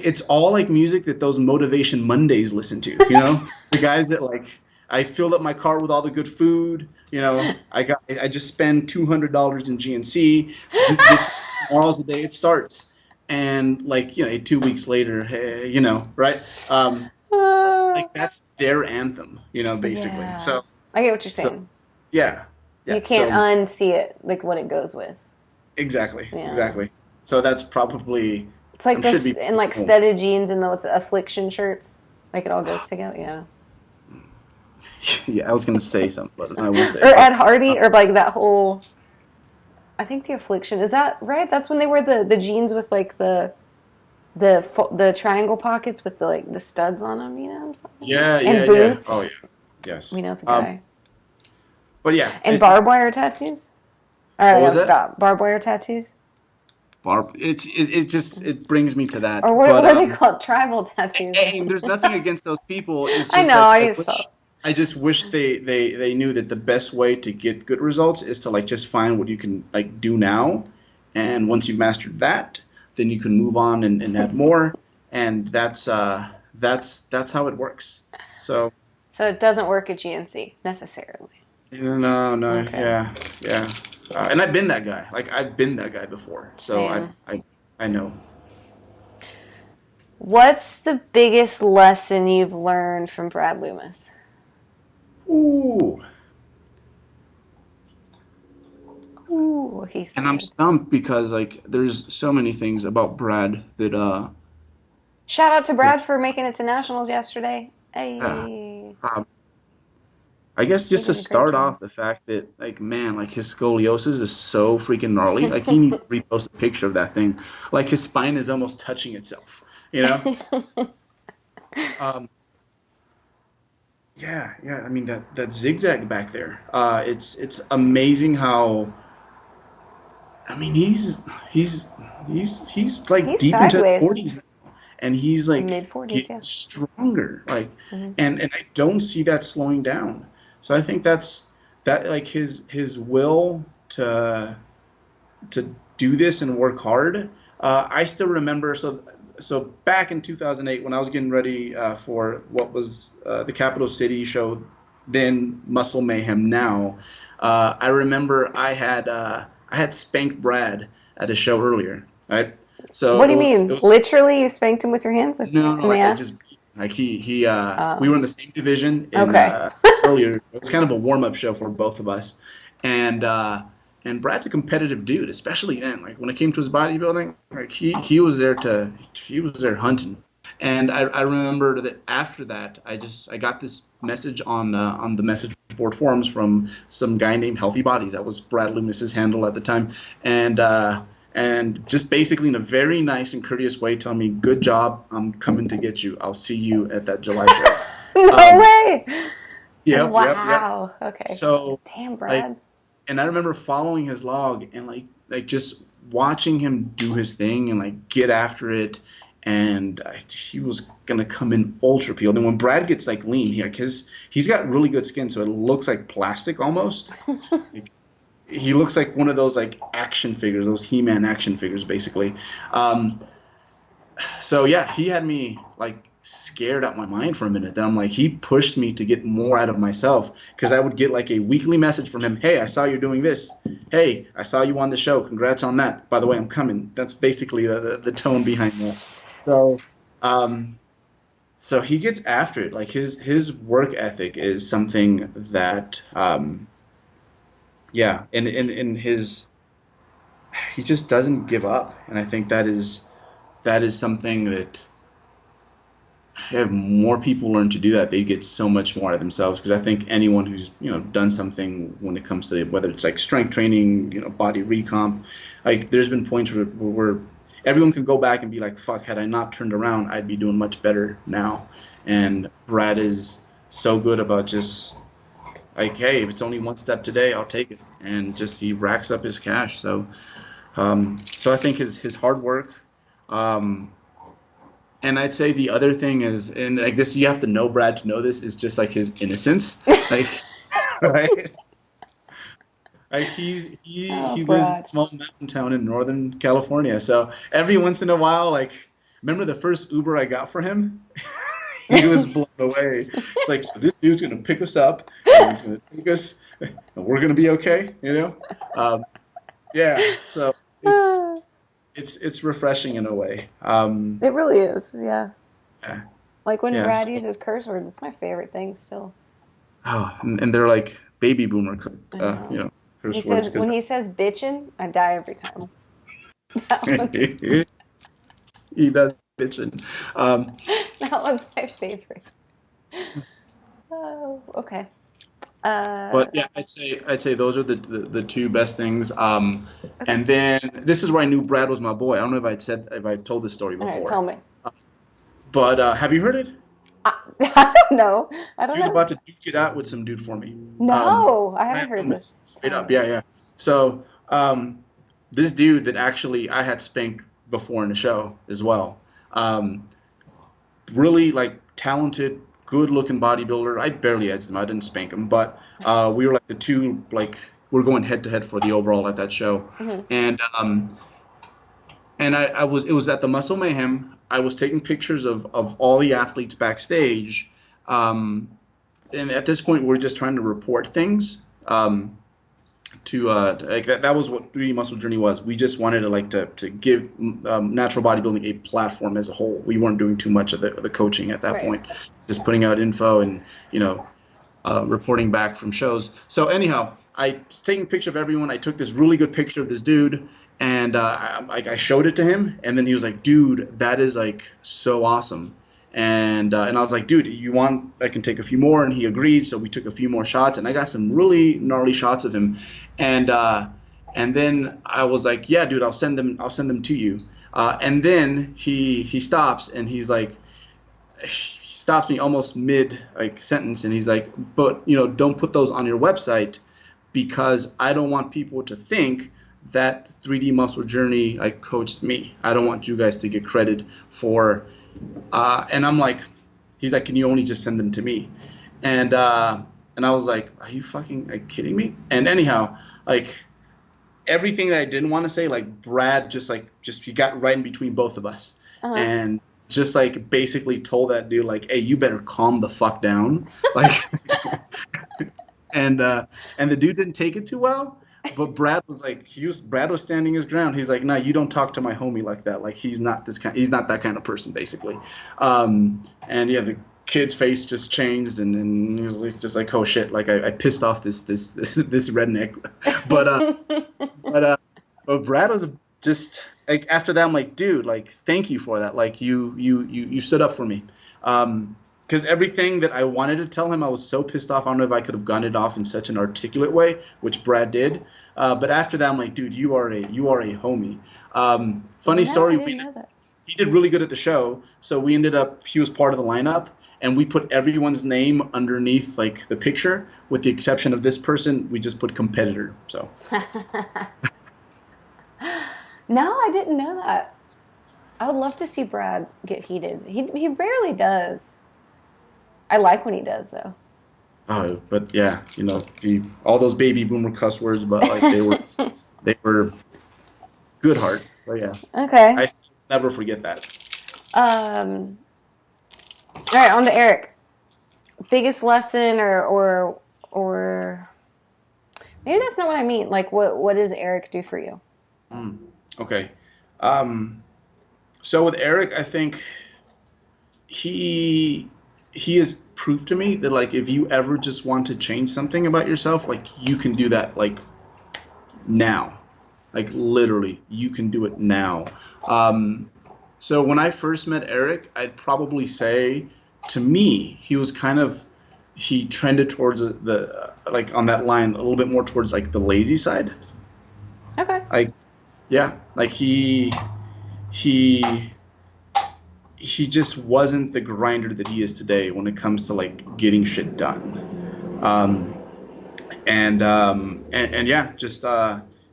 it's all like music that those Motivation Mondays listen to. You know, the guys that like, I filled up my car with all the good food. You know, I just spend $200 in GNC. This tomorrow's the day it starts, and like 2 weeks later, hey, right? Like that's their anthem, basically. Yeah. So, I get what you're so saying. yeah, You yeah. can't So unsee it, like what it goes with. exactly, Yeah. exactly. So that's probably It's like I'm should this be in like oh, studded jeans and those affliction shirts. Like it all goes together. Yeah. yeah. I was gonna say something, but I won't say Or it. Ed Uh, Hardy, or like that whole. I think the affliction is that right? That's when they wear the jeans with like the triangle pockets with the like the studs on them. You know what I'm saying? yeah, yeah, And yeah. Oh boots. yeah, yes. We know the Um, guy. but yeah, And barbed wire tattoos. All right, what I was gotta that? stop. Barbed wire tattoos, It just it brings me to or that. what But are they called? Tribal tattoos, I and there's nothing think. against those people. It's I just know. like I need to stop. I just wish they knew that the best way to get good results is to like just find what you can like do now, and once you've mastered that, then you can move on and add more, and that's how it works. So So it doesn't work at GNC necessarily. no, Okay. yeah, and I've been that guy. Like I've been that guy before, so Same. I know. What's the biggest lesson you've learned from Brad Loomis? Ooh. Ooh, he And I'm said. stumped because like there's so many things about Brad that Shout out to that Brad for making it to nationals yesterday. yeah. Hey, Um, I guess he just to did a great start job. off the fact that like man, like his scoliosis is so freaking gnarly. Like he needs to repost a picture of that thing. Like his spine is almost touching itself, you know? Um, yeah. I mean that zigzag back there. It's amazing how I mean he's like He's deep into his sideways. 40s and he's like Mid 40s, getting yeah. stronger like Hmm. and I don't see that slowing down so I think that like his will to do this and work hard. I still remember. So back in 2008, when I was getting ready for what was the Capital City show, then Muscle Mayhem now, I remember I had spanked Brad at a show earlier, right? So What do you mean? Literally, you spanked him with your hand? No, In the like I ass? just like we were in the same division in Okay. earlier. It was kind of a warm-up show for both of us, and Brad's a competitive dude, especially then. Like when it came to his bodybuilding, like he was there hunting. And I remember that after that, I got this message on the message board forums from some guy named Healthy Bodies. That was Brad Loomis's handle at the time, and just basically in a very nice and courteous way, telling me, "Good job, I'm coming to get you. I'll see you at that July show." No way! Yeah. Wow. Yep. Okay. So, Damn, Brad. and I remember following his log and like just watching him do his thing and like get after it. And he was gonna come in ultra peeled. And when Brad gets like lean, he's got really good skin, so it looks like plastic almost. Like, he looks like one of those like action figures, those He-Man action figures, basically. So yeah, he had me like scared out my mind for a minute. Then I'm like, he pushed me to get more out of myself, because I would get like a weekly message from him. Hey, I saw you're doing this. Hey, I saw you on the show. Congrats on that. By the way, I'm coming. That's basically the tone behind that. So, so he gets after it. Like his work ethic is something that, yeah, and he just doesn't give up. And I think that is something that if more people learn to do that, they get so much more out of themselves. Because I think anyone who's done something when it comes to whether it's like strength training, body recomp, like there's been points where everyone can go back and be like, fuck, had I not turned around, I'd be doing much better now. And Brad is so good about just like, hey, if it's only one step today, I'll take it. And just he racks up his cash. So I think his hard work. And I'd say the other thing is, and like this, you have to know Brad to know this, is just like his innocence. Like, right? Like he lives in a small mountain town in Northern California. So every once in a while, like, remember the first Uber I got for him? He was blown away. It's like, so this dude's gonna pick us up, and he's gonna take us, and we're gonna be okay, Yeah. So it's refreshing in a way. It really is. Yeah. Yeah. Like when Brad uses curse words, it's my favorite thing still. Oh, and they're like baby boomer, curse words. When he says bitchin', I die every time. He does bitchin'. That was my favorite. Oh, okay. But yeah, I'd say those are the two best things. Okay. And then this is where I knew Brad was my boy. I don't know if I told this story before. All right, tell me. But have you heard it? I don't know. He was about to duke it out with some dude for me. No, I haven't heard this. Straight up, yeah. So this dude that actually I had spanked before in the show as well. Really like talented, good-looking bodybuilder. I barely edged him. I didn't spank him, but we were like the two, like we're going head-to-head for the overall at that show. Mm-hmm. And it was at the Muscle Mayhem. I was taking pictures of all the athletes backstage. And at this point, we're just trying to report things. Like that was what 3D Muscle Journey was. We just wanted to give natural bodybuilding a platform as a whole. We weren't doing too much of the coaching at that point, just putting out info and reporting back from shows. So anyhow, I was taking a picture of everyone. I took this really good picture of this dude, and I showed it to him, and then he was like, "Dude, that is like so awesome." And I was like, dude, you want, I can take a few more. And he agreed. So we took a few more shots, and I got some really gnarly shots of him. And then I was like, yeah, dude, I'll send them to you. And then he stops, and he stops me almost mid sentence. And he's like, but don't put those on your website, because I don't want people to think that 3D Muscle Journey coached me. I don't want you guys to get credit for, and I'm like, he's like, can you only just send them to me? And And I was like, are you fucking like kidding me? And anyhow, like everything that I didn't want to say, like Brad just he got right in between both of us. Uh-huh. And just like basically told that dude like, hey, you better calm the fuck down. Like and the dude didn't take it too well. But Brad was like, Brad was standing his ground. He's like, nah, you don't talk to my homie like that. Like he's not that kind of person, basically. And yeah, the kid's face just changed, and he was like, just like, oh shit, like I pissed off this redneck. But Brad was just like, after that, I'm like, dude, like thank you for that. Like you stood up for me. Because everything that I wanted to tell him, I was so pissed off. I don't know if I could have gotten it off in such an articulate way, which Brad did. But after that, I'm like, dude, you are a homie. Funny story. I didn't know that. He did really good at the show, so we ended up. He was part of the lineup, and we put everyone's name underneath like the picture, with the exception of this person. We just put competitor. So. No, I didn't know that. I would love to see Brad get heated. He rarely does. I like when he does, though. Oh, but yeah, you know, all those baby boomer cuss words, but like they were good heart. So yeah. Okay. I still never forget that. All right, on to Eric. Biggest lesson, or maybe that's not what I mean. Like, what does Eric do for you? Okay. So with Eric, I think he has proved to me that like if you ever just want to change something about yourself, like you can do that like now. Like literally, you can do it now. So when I first met Eric, I'd probably say to me, he trended towards the like on that line a little bit more towards like the lazy side. Okay. Like yeah, like he just wasn't the grinder that he is today when it comes to like getting shit done. And yeah, just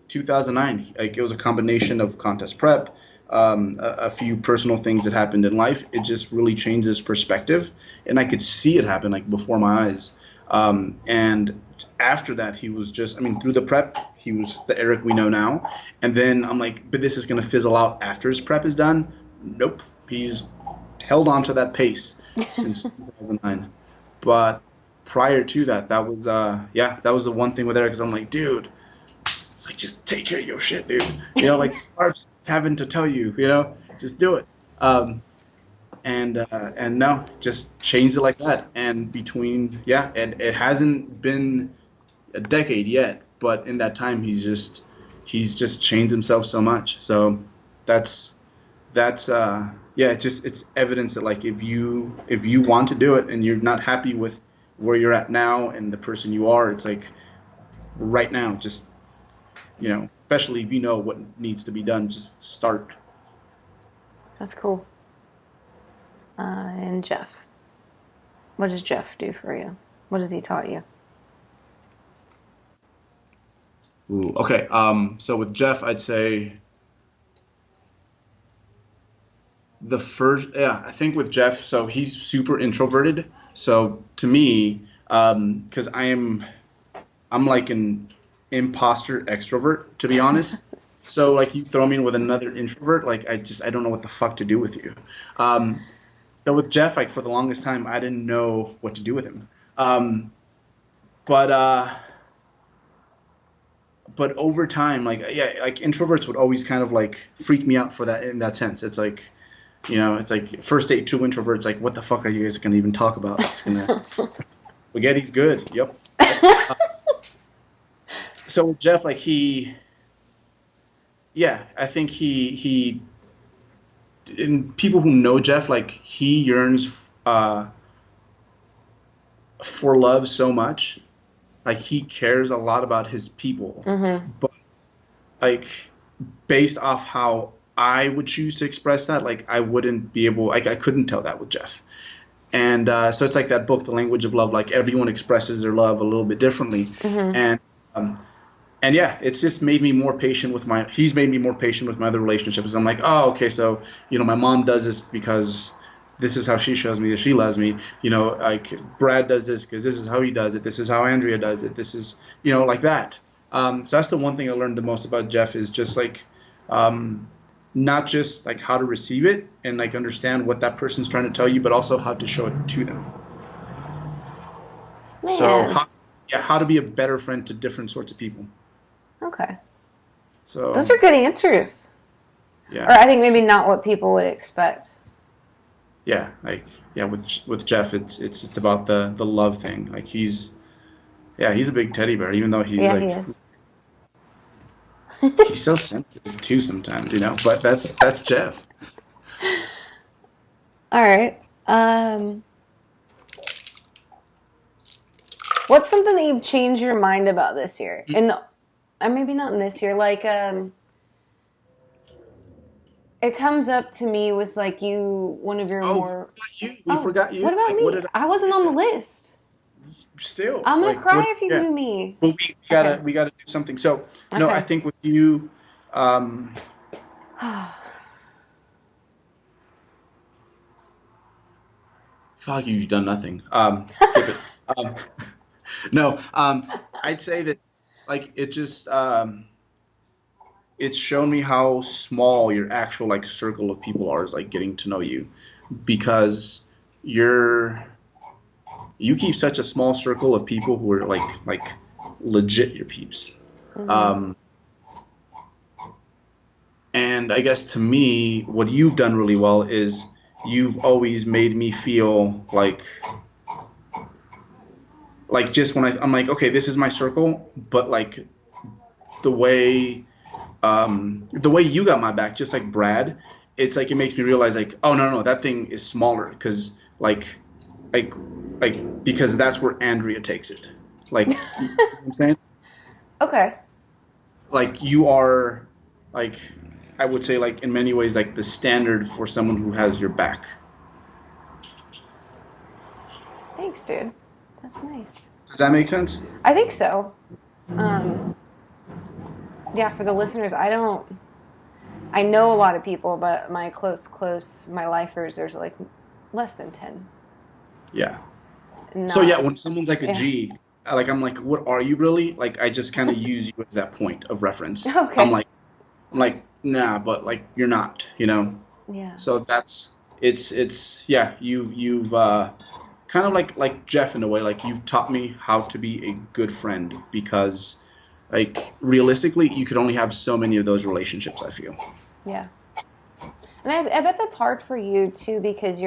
2009, like it was a combination of contest prep, a few personal things that happened in life. It just really changed his perspective, and I could see it happen like before my eyes. And after that, he was just, I mean, through the prep, he was the Eric we know now. And then I'm like, but this is going to fizzle out after his prep is done. Nope. He's held on to that pace since 2009. But prior to that, that was the one thing with Eric, because I'm like, dude, it's like, just take care of your shit, dude. You know, like, Barb's having to tell you, you know, just do it. And no, just changed it like that. And between, it hasn't been a decade yet, but in that time, he's just changed himself so much. So that's it's evidence that like if you want to do it and you're not happy with where you're at now and the person you are, it's like right now, just, you know, especially if you know what needs to be done, just start. That's cool. And Jeff, what does Jeff do for you? What has he taught you? Ooh, okay. So with Jeff, I'd say I think with Jeff, so he's super introverted. So to me, because I'm like an imposter extrovert, to be honest. So like you throw me in with another introvert, like I don't know what the fuck to do with you. So with Jeff, like for the longest time, I didn't know what to do with him. But over time, like introverts would always kind of like freak me out for that in that sense. It's like, you know, it's like first date, 2 introverts, like what the fuck are you guys gonna even talk about? It's gonna spaghetti's good. Yep. So with Jeff, like I think he and people who know Jeff, like he yearns for love so much. Like he cares a lot about his people, but like based off how I would choose to express that, like I wouldn't be able, like I couldn't tell that with Jeff. And so it's like that book, The Language of Love, like everyone expresses their love a little bit differently. And yeah, it's just made me more patient with he's made me more patient with my other relationships. I'm like, oh, okay, so, you know, my mom does this because this is how she shows me that she loves me. Like Brad does this because this is how he does it. This is how Andrea does it. This is, like that. So that's the one thing I learned the most about Jeff is just like, not just like how to receive it and like understand what that person's trying to tell you, but also how to show it to them. Man. So how to be a better friend to different sorts of people. Okay. So those are good answers. Yeah. Or I think maybe not what people would expect. Yeah, with Jeff, it's about the love thing. Like he's a big teddy bear, even though he's he is. He's so sensitive too sometimes, But that's Jeff. All right. What's something that you've changed your mind about this year? Maybe not in this year. Like, it comes up to me with like one of your more. We forgot you. What about me? I wasn't on the list. Still, I'm gonna cry if you do me. But we gotta do something. So okay. I think with you, fuck, you've done nothing. Skip it. No, I'd say that like it just it's shown me how small your actual like circle of people are is like getting to know you, because you keep such a small circle of people who are like legit your peeps. Mm-hmm. And I guess to me, what you've done really well is you've always made me feel like just when I'm like, okay, this is my circle, but like the way you got my back, just like Brad, it's like it makes me realize like, oh no, that thing is smaller because because that's where Andrea takes it. Like, you know what I'm saying? Okay. Like you are, like, I would say like in many ways like the standard for someone who has your back. Thanks, dude. That's nice. Does that make sense? I think so. Yeah, for the listeners, I know a lot of people, but my my lifers, there's like less than 10. Yeah. So yeah, when someone's like a G, like I'm like, what are you really? Like I just kind of use you as that point of reference. Okay. I'm like, nah, but like you're not, Yeah. So it's you've kind of like Jeff in a way, like you've taught me how to be a good friend, because like realistically you could only have so many of those relationships, I feel. Yeah. And I bet that's hard for you too, because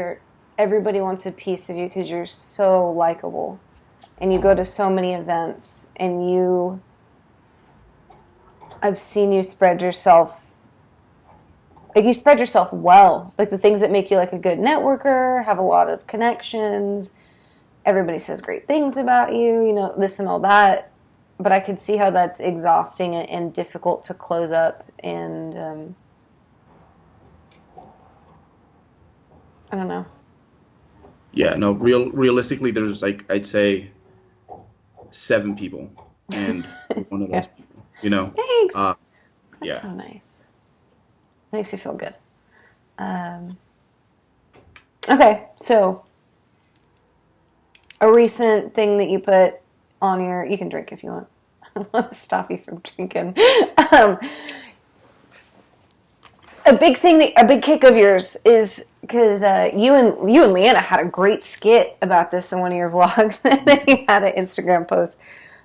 everybody wants a piece of you because you're so likable and you go to so many events and I've seen you spread yourself. Like you spread yourself well, like the things that make you like a good networker, have a lot of connections. Everybody says great things about you, this and all that. But I could see how that's exhausting and difficult to close up. And I don't know. Yeah, no, realistically, there's like, I'd say 7 people, and one of those people, Thanks. That's so nice. Makes you feel good. Okay, so a recent thing that you put on you can drink if you want. I don't want to stop you from drinking. A big kick of yours is because you and Leanna had a great skit about this in one of your vlogs, and then you had an Instagram post.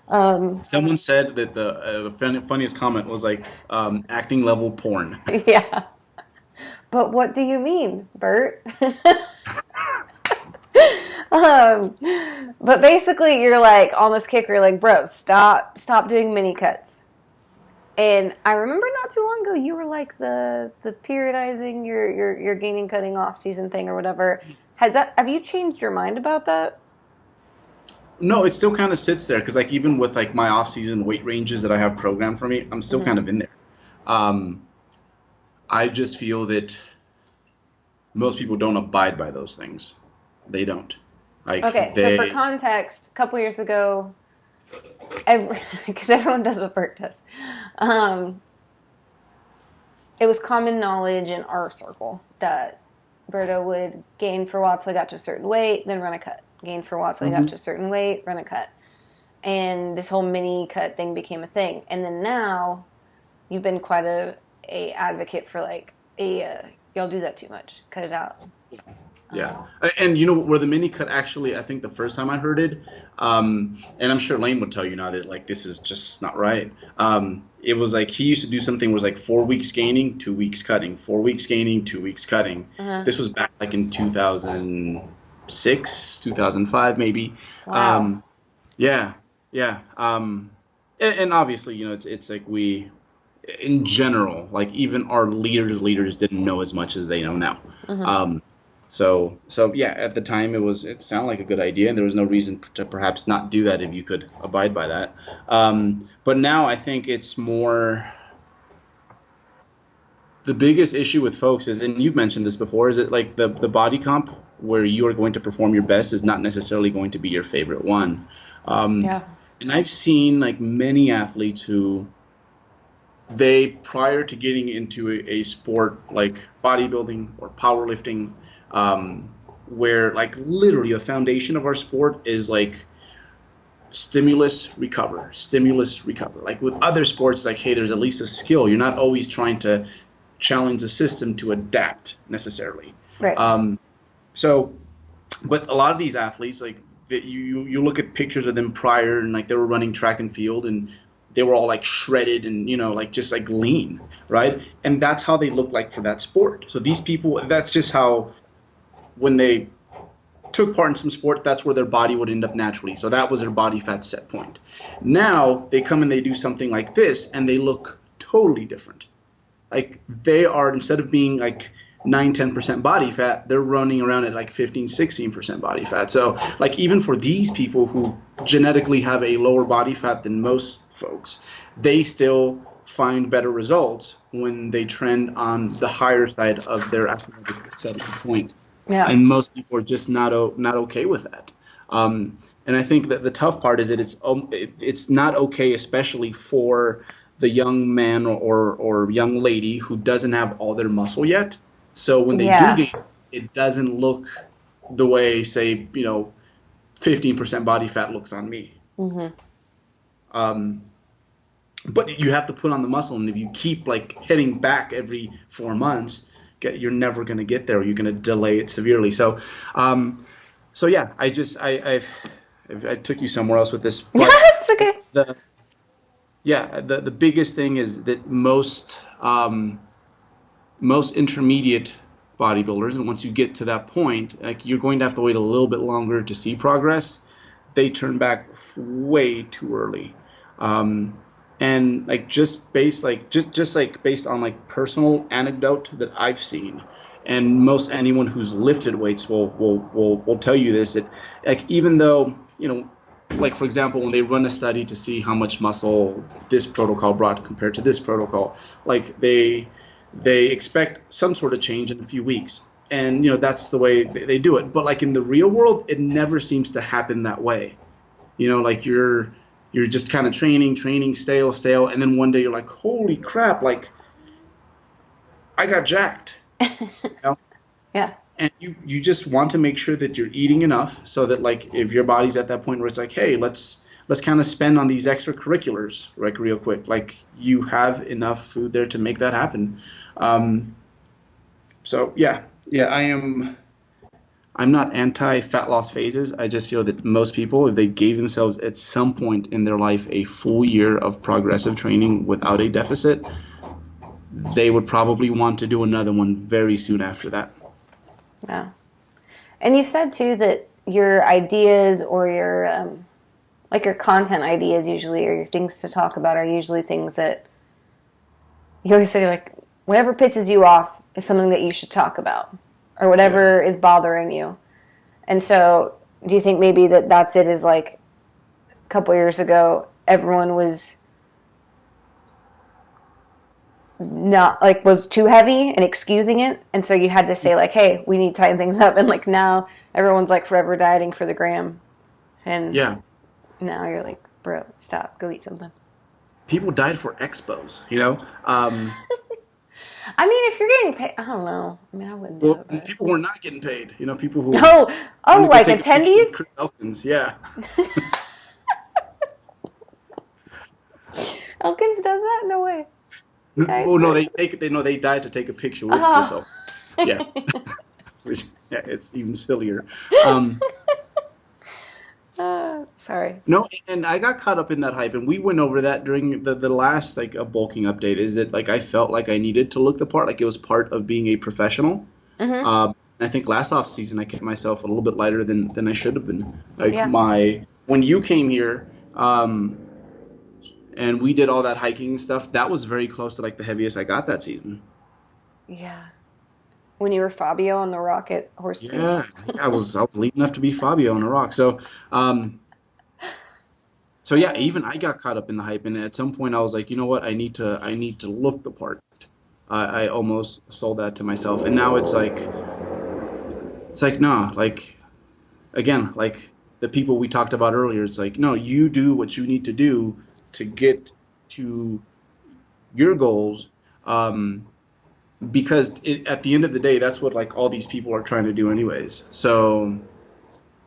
Someone said that the funniest comment was like acting level porn. Yeah, but what do you mean, Bert? But basically, you're like on this kick. You're like, bro, stop doing mini cuts. And I remember not too long ago, you were like the periodizing your gaining, cutting off season thing or whatever. Have you changed your mind about that? No, it still kind of sits there because like even with like my off season weight ranges that I have programmed for me, I'm still kind of in there. I just feel that most people don't abide by those things. They don't. Like, okay, so for context, a couple years ago, because everyone does what Bert does, it was common knowledge in our circle that Berto would gain for a while till he got to a certain weight, then run a cut. Gain for a while till he got to a certain weight, run a cut. And this whole mini cut thing became a thing. And then now you've been quite a advocate for like y'all do that too much. Cut it out. Yeah. And you know where the mini cut actually, I think the first time I heard it, and I'm sure Lane would tell you now that like this is just not right. It was like he used to do something where it was like 4 weeks gaining, 2 weeks cutting, 4 weeks gaining, 2 weeks cutting. This was back like in 2006, 2005 maybe. Wow. Yeah. And obviously, you know, it's like we, in general, like even our leaders didn't know as much as they know now. So yeah, at the time it sounded like a good idea, and there was no reason to perhaps not do that if you could abide by that. But now I think it's more, the biggest issue with folks is, and you've mentioned this before, is that like the body comp where you are going to perform your best is not necessarily going to be your favorite one. And I've seen like many athletes who prior to getting into a sport like bodybuilding or powerlifting, where like literally the foundation of our sport is like stimulus, recover. Like with other sports, like, hey, there's at least a skill. You're not always trying to challenge the system to adapt necessarily. Right. But a lot of these athletes, like that you look at pictures of them prior, and like they were running track and field, and they were all like shredded and, you know, like just like lean, right? And that's how they look like for that sport. So these people, that's just how, when they took part in some sport, that's where their body would end up naturally. So that was their body fat set point. Now they come and they do something like this and they look totally different. Like they are, instead of being like 9-10% body fat, they're running around at like 15-16% body fat. So like even for these people who genetically have a lower body fat than most folks, they still find better results when they trend on the higher side of their athletic setting point. Yeah. And most people are just not okay with that. And I think that the tough part is that it's not okay, especially for the young man or young lady who doesn't have all their muscle yet. So when they do gain, it doesn't look the way, say, you know, 15% body fat looks on me. But you have to put on the muscle, and if you keep like hitting back every 4 months, you're never going to get there. You're going to delay it severely. So, yeah, I took you somewhere else with this. But it's okay. The biggest thing is that most intermediate bodybuilders, and once you get to that point, like you're going to have to wait a little bit longer to see progress. They turn back way too early. And like just based on like personal anecdote that I've seen, and most anyone who's lifted weights will tell you this, that like even though, you know, like for example, when they run a study to see how much muscle this protocol brought compared to this protocol, like they expect some sort of change in a few weeks, and you know that's the way they do it. But like in the real world, it never seems to happen that way. You know, like you're just kind of training, stale, and then one day you're like, holy crap, like I got jacked. You know? Yeah. And you just want to make sure that you're eating enough so that like if your body's at that point where it's like, hey, let's kind of spend on these extracurriculars like real quick, like you have enough food there to make that happen. So yeah, I'm not anti-fat loss phases. I just feel that most people, if they gave themselves at some point in their life a full year of progressive training without a deficit, they would probably want to do another one very soon after that. Yeah. And you've said too that your ideas or your like your content ideas usually, or your things to talk about, are usually things that you always say, like, whatever pisses you off is something that you should talk about, or whatever is bothering you. And so do you think maybe that's it, is like a couple years ago, everyone was not like, was too heavy and excusing it, and so you had to say like, hey, we need to tighten things up, and like now everyone's like forever dieting for the gram, and now you're like, bro, stop, go eat something. People died for expos, you know. I mean, if you're getting paid, I don't know. I mean, I wouldn't do Well, it, but... people who are not getting paid, people who want Oh, to go like take a picture with attendees? Chris Elkins, yeah. Elkins does that? No way. Well, no, they died to take a picture with Chris Elkins. Yeah. Which, yeah, it's even sillier. Sorry. No, and I got caught up in that hype, and we went over that during the last like a bulking update. Is that like I felt like I needed to look the part, like it was part of being a professional. I think last off season I kept myself a little bit lighter than I should have been. Like when you came here, and we did all that hiking stuff, that was very close to like the heaviest I got that season. Yeah. When you were Fabio on the rock at Horse Creek. Yeah, I was lean enough to be Fabio on a rock. So, yeah, even I got caught up in the hype, and at some point I was like, you know what, I need to look the part. I almost sold that to myself, and now it's like no, like again, like the people we talked about earlier. It's like no, you do what you need to do to get to your goals. Because at the end of the day, that's what like all these people are trying to do anyways. So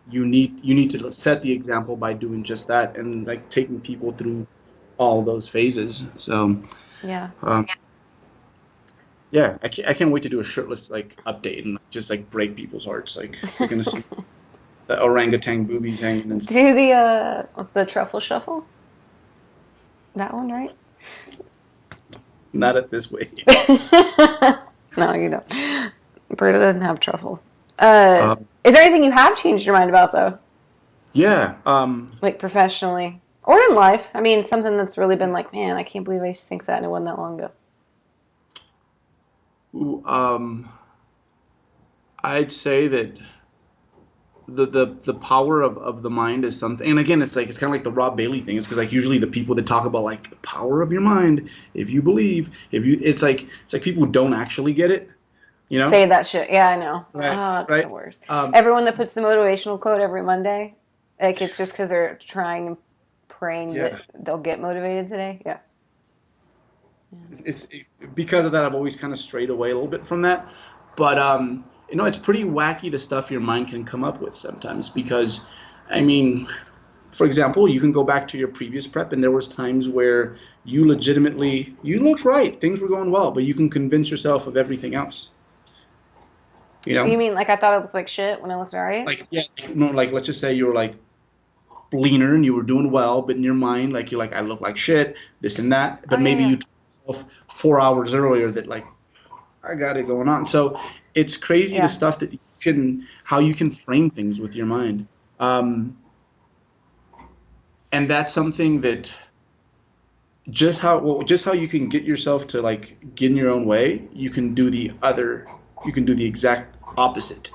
you need to set the example by doing just that and like taking people through all those phases. So yeah, I can't wait to do a shirtless like update and just like break people's hearts. Like you're gonna see the orangutan boobies hanging. And do the truffle shuffle. That one, right? Not at this weight. No, you don't. Berta doesn't have truffle. Is there anything you have changed your mind about, though? Yeah. Like professionally or in life? I mean, something that's really been like, man, I can't believe I used to think that and it wasn't that long ago. I'd say that the power of the mind is something, and again, it's kind of like the Rob Bailey thing. It's because like usually the people that talk about like the power of your mind, if you believe, it's like people who don't actually get it, Say that shit. Yeah, I know. Right, it's the worst. Everyone that puts the motivational quote every Monday, like it's just because they're trying and praying that they'll get motivated today. Yeah. It's because of that I've always kind of strayed away a little bit from that, but it's pretty wacky the stuff your mind can come up with sometimes because, I mean, for example, you can go back to your previous prep and there was times where you looked right, things were going well, but you can convince yourself of everything else. You mean like I thought it looked like shit when I looked all right? Like, yeah, like let's just say you were like leaner and you were doing well, but in your mind, like you're like, I look like shit, this and that, but maybe you told yourself 4 hours earlier that like, I got it going on. So it's crazy the stuff that how you can frame things with your mind. And that's something that just how you can get yourself to like get in your own way, you can do the exact opposite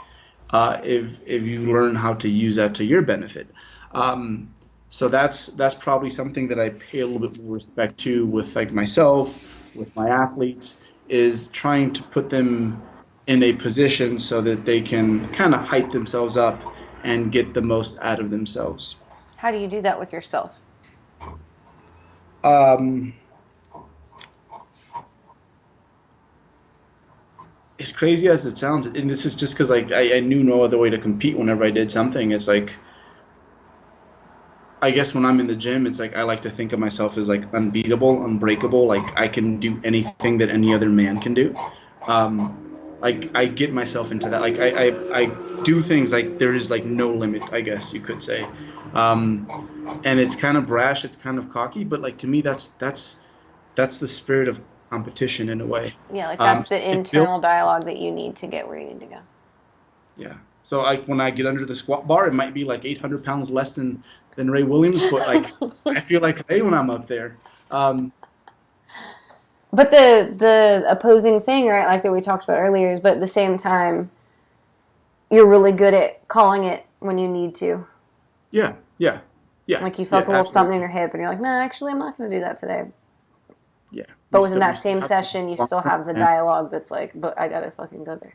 if you learn how to use that to your benefit. So that's probably something that I pay a little bit more respect to with like myself, with my athletes, is trying to put them in a position so that they can kind of hype themselves up and get the most out of themselves. How do you do that with yourself? As crazy as it sounds, and this is just because like I knew no other way to compete whenever I did something. It's like, I guess when I'm in the gym, it's like I like to think of myself as like unbeatable, unbreakable. Like I can do anything that any other man can do. Like I get myself into that. Like I do things like there is like no limit, I guess you could say. And it's kind of brash, it's kind of cocky, but like to me that's the spirit of competition in a way. Yeah, like that's the internal dialogue that you need to get where you need to go. Yeah. So like when I get under the squat bar, it might be like 800 pounds less than Ray Williams, but like I feel like Ray when I'm up there. But the opposing thing, right, like that we talked about earlier, is but at the same time, you're really good at calling it when you need to. Yeah. Like you felt a little something in your hip, and you're like, no, actually, I'm not going to do that today. Yeah. But within that same session, you still have the dialogue that's like, but I got to fucking go there.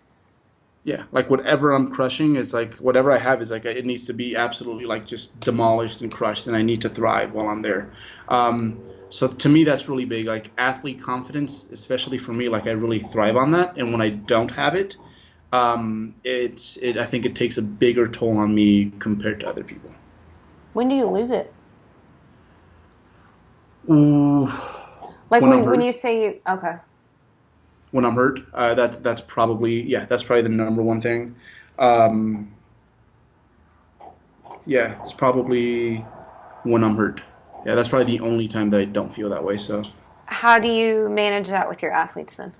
Yeah, like whatever I'm crushing is like whatever I have is like it needs to be absolutely like just demolished and crushed, and I need to thrive while I'm there. So to me, that's really big. Like athlete confidence, especially for me, like I really thrive on that. And when I don't have it, I think it takes a bigger toll on me compared to other people. When do you lose it? Ooh, Like when I'm when hurt. you say you, okay. When I'm hurt, that's probably that's probably the number one thing. Um, yeah, it's probably when I'm hurt. Yeah, that's probably the only time that I don't feel that way. So, How do you manage that with your athletes then?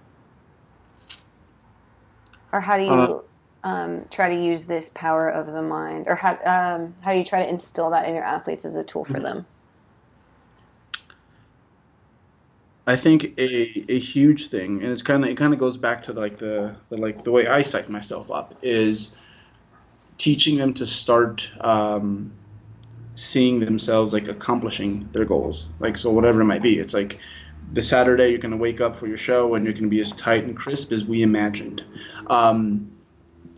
Or how do uh, you try to use this power of the mind? Or how do you try to instill that in your athletes as a tool for them? I think a huge thing, and it kind of goes back to like the way I psych myself up is teaching them to start seeing themselves like accomplishing their goals. Like so, whatever it might be, it's like the Saturday you're going to wake up for your show and you're going to be as tight and crisp as we imagined. Um,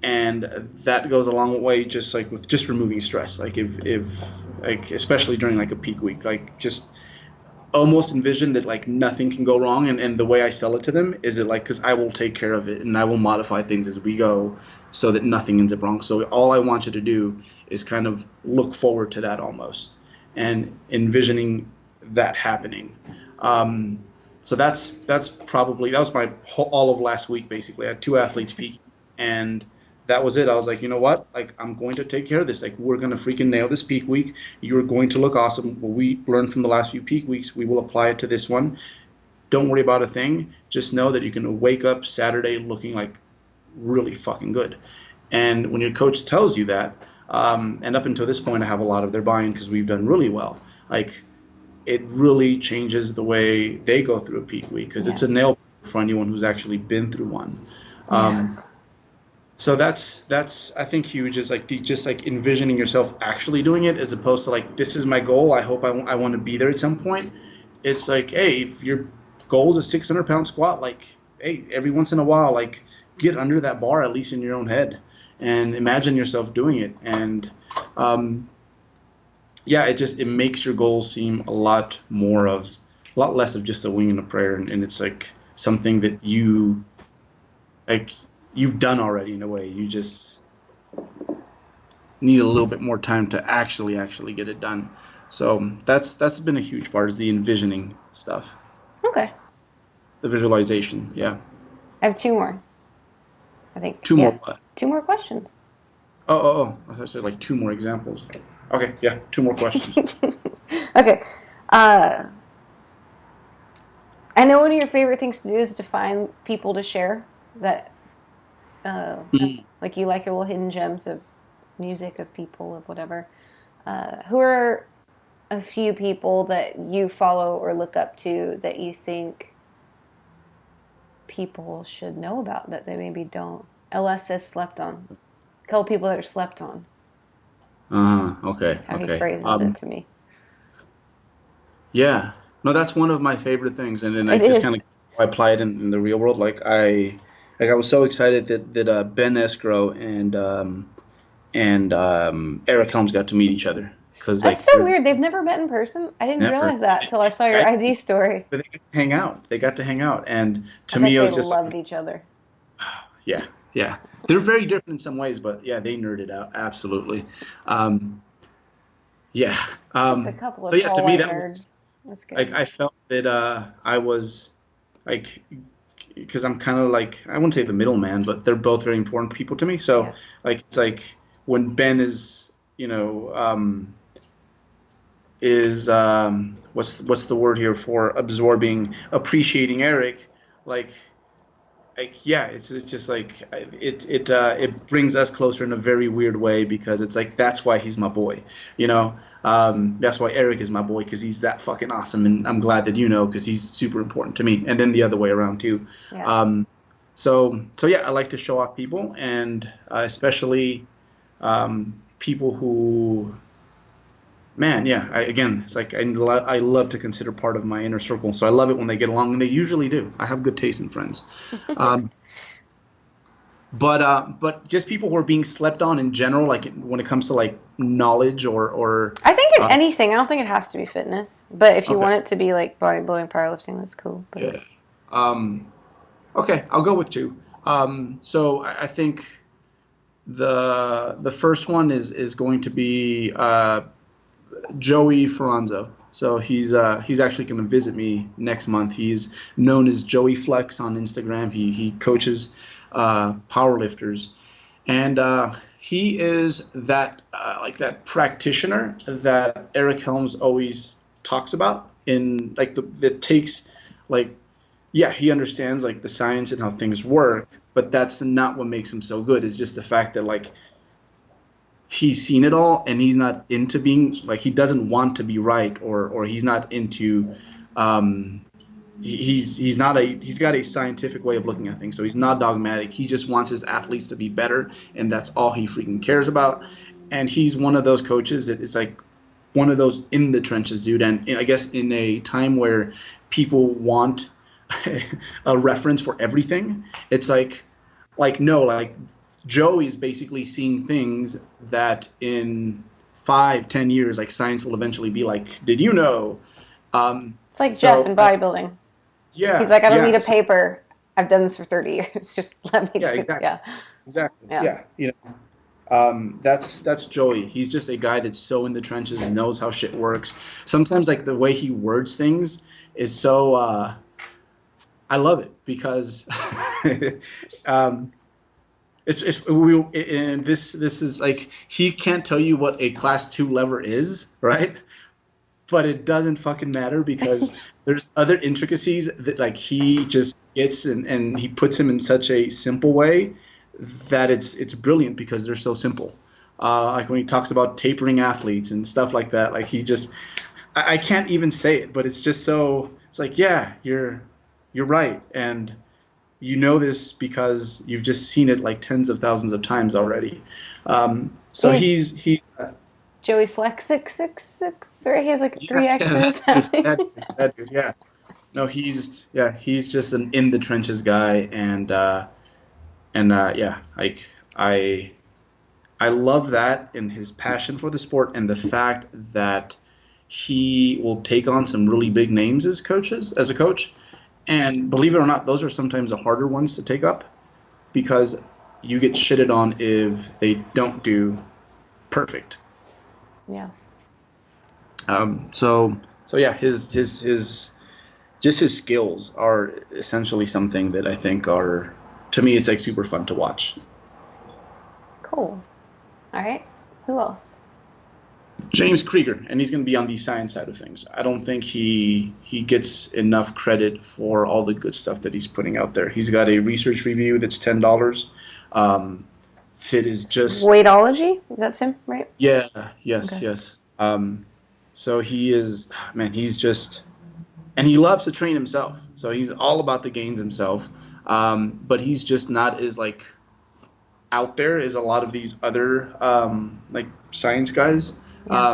and that goes a long way just like with just removing stress, like if like especially during like a peak week, like just almost envision that like nothing can go wrong, and the way I sell it to them is it like because I will take care of it and I will modify things as we go so that nothing ends up wrong. So all I want you to do is kind of look forward to that almost and envisioning that happening. So that was my all of last week basically. I had two athletes peak, and that was it. I was like, you know what? Like, I'm going to take care of this. Like, we're going to freaking nail this peak week. You're going to look awesome. What we learned from the last few peak weeks, we will apply it to this one. Don't worry about a thing. Just know that you can wake up Saturday looking like really fucking good. And when your coach tells you that, and up until this point, I have a lot of their buy-in because we've done really well. Like, it really changes the way they go through a peak week because it's a nail for anyone who's actually been through one. So that's I think huge is like just like envisioning yourself actually doing it as opposed to like this is my goal. I hope I want to be there at some point. It's like, hey, if your goal is a 600-pound squat, like, hey, every once in a while, like get under that bar at least in your own head and imagine yourself doing it. And it makes your goals seem a lot less of just a wing and a prayer, and it's like something that you've done already in a way. You just need a little bit more time to actually get it done. So that's been a huge part is the envisioning stuff. Okay. The visualization, yeah. I have two more. I think. Two more what? Two more questions. Oh. I thought I said like two more examples. Okay, yeah, two more questions. Okay. I know one of your favorite things to do is to find people to share that like you like your little hidden gems of music, of people, of whatever. Who are a few people that you follow or look up to that you think people should know about that they maybe don't? LS says slept on. A couple people that are slept on. Okay. That's how he Okay. phrases it to me. Yeah. No, that's one of my favorite things, and then I It just is. kind of apply it in the real world. I was so excited that Ben Escrow and Eric Helms got to meet each other because That's like so they're weird. They've never met in person. I didn't never realize that till I saw your IG story. but they got to hang out. They got to hang out, and I to bet me, it they was just loved like, each other. yeah. They're very different in some ways, but yeah, they nerded out absolutely. Yeah. Just a couple So of yeah, to tall me white that nerds. was That's like good. I felt that I was like because I'm kind of like I wouldn't say the middleman, but they're both very important people to me. So Yeah. like it's like when Ben is is what's the word here for absorbing appreciating Eric like yeah it's just like it brings us closer in a very weird way because it's like that's why he's my boy, you know. That's why Eric is my boy because he's that fucking awesome, and I'm glad that because he's super important to me, and then the other way around too. Yeah. So yeah, I like to show off people, and especially people who, man, yeah. It's like I love to consider part of my inner circle, so I love it when they get along, and they usually do. I have good taste in friends. Um, But just people who are being slept on in general, like when it comes to like knowledge or I think in anything. I don't think it has to be fitness, but if you Okay. want it to be like bodybuilding, powerlifting, that's cool. But Yeah. Okay, I'll go with two. So I think the first one is going to be Joey Ferranzo. So he's actually going to visit me next month. He's known as Joey Flex on Instagram. He coaches powerlifters, and he is that like that practitioner that Eric Helms always talks about in like that takes like yeah, he understands like the science and how things work, but that's not what makes him so good. It's just the fact that like he's seen it all and he's not into being like he doesn't want to be right or he's not into he's not a he's got a scientific way of looking at things, so he's not dogmatic. He just wants his athletes to be better, and that's all he freaking cares about. And he's one of those coaches that is like one of those in the trenches dude. And I guess in a time where people want a reference for everything, it's like no, like Joey's basically seeing things that in 5-10 years like science will eventually be like, did you know? it's like Jeff in bodybuilding. Yeah, He's like, I don't yeah. need a paper. I've done this for 30 years. Just let me Yeah, do exactly. Yeah. Exactly. Yeah. Yeah. You know, that's Joey. He's just a guy that's so in the trenches and knows how shit works. Sometimes like the way he words things is so I love it because and this is like he can't tell you what a class 2 lever is, right? But it doesn't fucking matter because there's other intricacies that like he just gets and he puts them in such a simple way that it's brilliant because they're so simple. Like when he talks about tapering athletes and stuff like that, like he just I can't even say it, but it's just so it's like yeah, you're right, and you know this because you've just seen it like tens of thousands of times already. So he's Joey Flex 666, right? He has like three X's. that dude, yeah. No, he's just an in the trenches guy, and yeah, like I love that and his passion for the sport and the fact that he will take on some really big names as a coach. And believe it or not, those are sometimes the harder ones to take up because you get shitted on if they don't do perfect. Yeah. So yeah, his just his skills are essentially something that I think are, to me, it's like super fun to watch. Cool. All right. Who else? James Krieger, and he's going to be on the science side of things. I don't think he gets enough credit for all the good stuff that he's putting out there. He's got a research review that's $10. Fit is just Weightology? Is that him, right? yeah, yes, Okay. yes. So he is, man, he's just, and he loves to train himself. So he's all about the gains himself. But he's just not as like out there as a lot of these other like science guys. Yeah.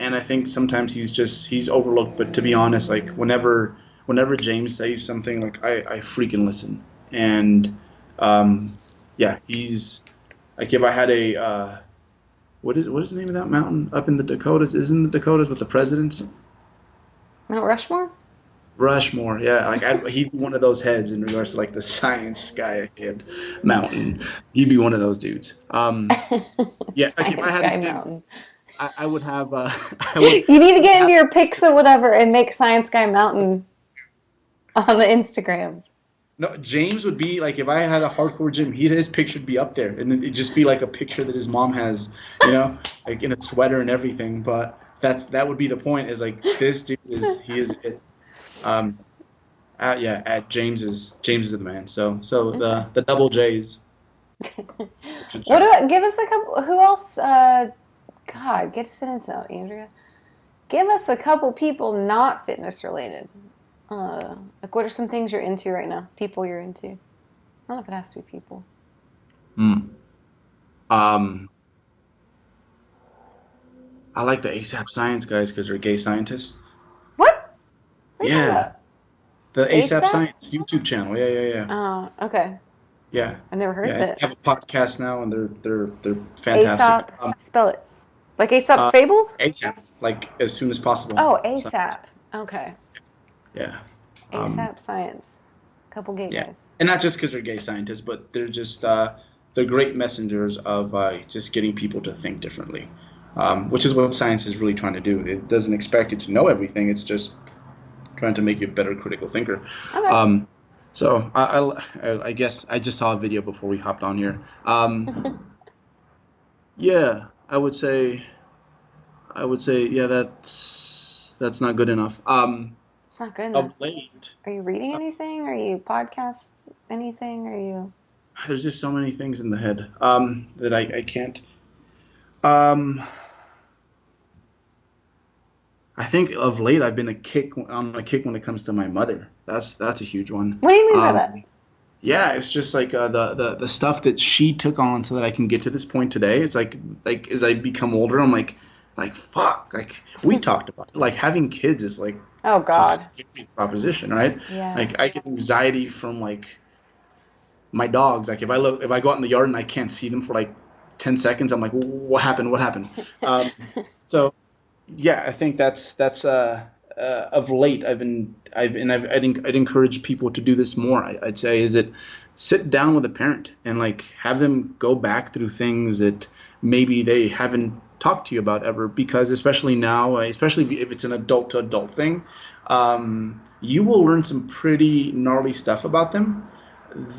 And I think sometimes he's overlooked. But to be honest, like whenever James says something, like I freaking listen. And yeah, he's like if I had a what is the name of that mountain up in the Dakotas? Isn't the Dakotas with the presidents? Mount Rushmore? Rushmore, yeah. Like he'd be one of those heads in regards to like the science guy head mountain. He'd be one of those dudes. Yeah, like if I had Guy to pick, Mountain. I would have. You need to get into your pics or whatever and make Science Guy Mountain on the Instagrams. No, James would be like if I had a hardcore gym, his picture would be up there, and it'd just be like a picture that his mom has, like in a sweater and everything. But that would be the point. Is like this dude is it. Yeah, James is the man. So the double J's. Give us a couple? Who else? God, get a sentence out, Andrea. Give us a couple people not fitness related. Like what are some things you're into right now? People you're into. I don't know if it has to be people. I like the ASAP Science guys because they're gay scientists. What? What are you talking Yeah. about? The ASAP ASAP? Science YouTube channel. Yeah. Oh, okay. Yeah. I've never heard of Yeah. it. They have a podcast now, and they're fantastic. Aesop, spell it. Like Aesop's Fables? ASAP, like as soon as possible. Oh, So, ASAP. Okay. yeah. ASAP Science. Couple gay Yeah, guys. and not just because they're gay scientists, but they're just they're great messengers of just getting people to think differently, which is what science is really trying to do. It doesn't expect you to know everything; it's just trying to make you a better critical thinker. Okay. So I guess I just saw a video before we hopped on here. Yeah, I would say yeah, that's not good enough. It's not good enough. Of late, Are you reading anything? Are you podcast anything? Are you? there's just so many things in the head that I can't. Um, I think of late I've been on a kick when it comes to my mother. That's a huge one. What do you mean by that? Yeah, it's just like the stuff that she took on so that I can get to this point today. It's like as I become older, I'm like fuck. Like we talked about it. Like having kids is like Oh God. a scary proposition, right? Yeah. Like I get anxiety from like my dogs. Like if I go out in the yard and I can't see them for like 10 seconds, I'm like, what happened? What happened? So yeah, I think that's of late I'd encourage people to do this more. I'd say is it sit down with a parent and like have them go back through things that maybe they haven't talked to you about ever, because especially now, especially if it's an adult to adult thing, you will learn some pretty gnarly stuff about them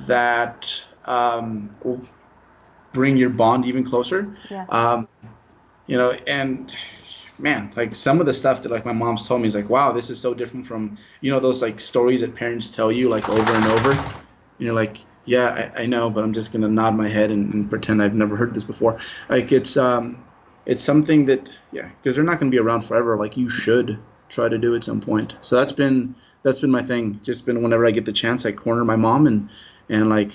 that will bring your bond even closer. Yeah. And man, like some of the stuff that like my mom's told me is like, wow, this is so different from, those like stories that parents tell you like over and over. And you're like, yeah, I know, but I'm just going to nod my head and pretend I've never heard this before. Like it's something that, yeah, because they're not going to be around forever. Like you should try to do at some point. So that's been my thing. Just been whenever I get the chance, I corner my mom and like,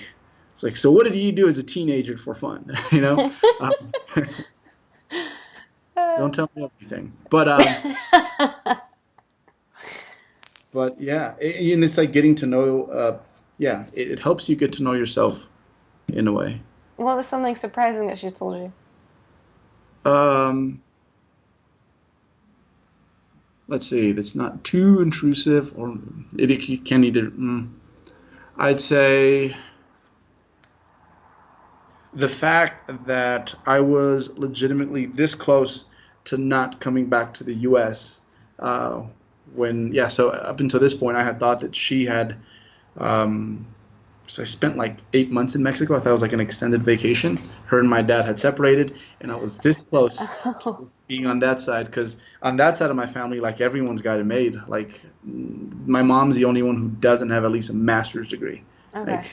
it's like, so what did you do as a teenager for fun? Don't tell me everything, but yeah, and it's like getting to know. Yeah, it helps you get to know yourself in a way. What was something surprising that she told you? Let's see. That's not too intrusive, or it can either. I'd say the fact that I was legitimately this close to not coming back to the U.S. So up until this point, I had thought that she had. So I spent like 8 months in Mexico. I thought it was like an extended vacation. Her and my dad had separated, and I was this close to being on that side, because on that side of my family, like everyone's got it made. Like my mom's the only one who doesn't have at least a master's degree. Okay. Like,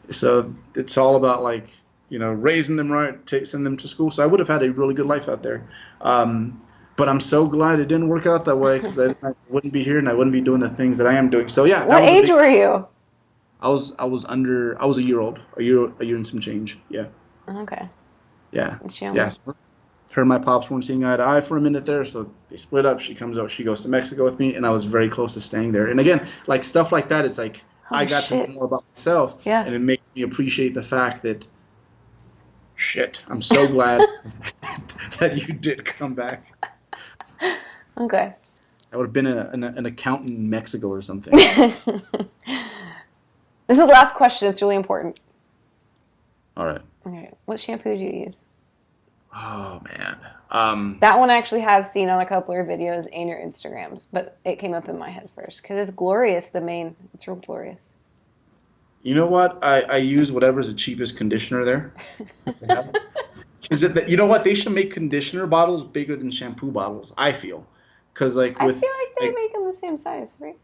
so it's all about like, raising them right, sending them to school. So I would have had a really good life out there. But I'm so glad it didn't work out that way, because I wouldn't be here and I wouldn't be doing the things that I am doing. So yeah. What age were you? I was a year old, a year and some change. Yeah. Okay. Yeah. Yeah. Her and my pops weren't seeing eye to eye for a minute there, so they split up. She comes out, she goes to Mexico with me, and I was very close to staying there. And again, like stuff like that, it's like I got to know more about myself, and it makes me appreciate the fact that, I'm so glad that you did come back. Okay. I would have been an accountant in Mexico or something. This is the last question. It's really important. All right. Okay. What shampoo do you use? Oh, man. That one I actually have seen on a couple of your videos and your Instagrams, but it came up in my head first because it's glorious, it's real glorious. You know what? I use whatever's the cheapest conditioner there. You know what? They should make conditioner bottles bigger than shampoo bottles, I feel. I feel like they make them the same size, right?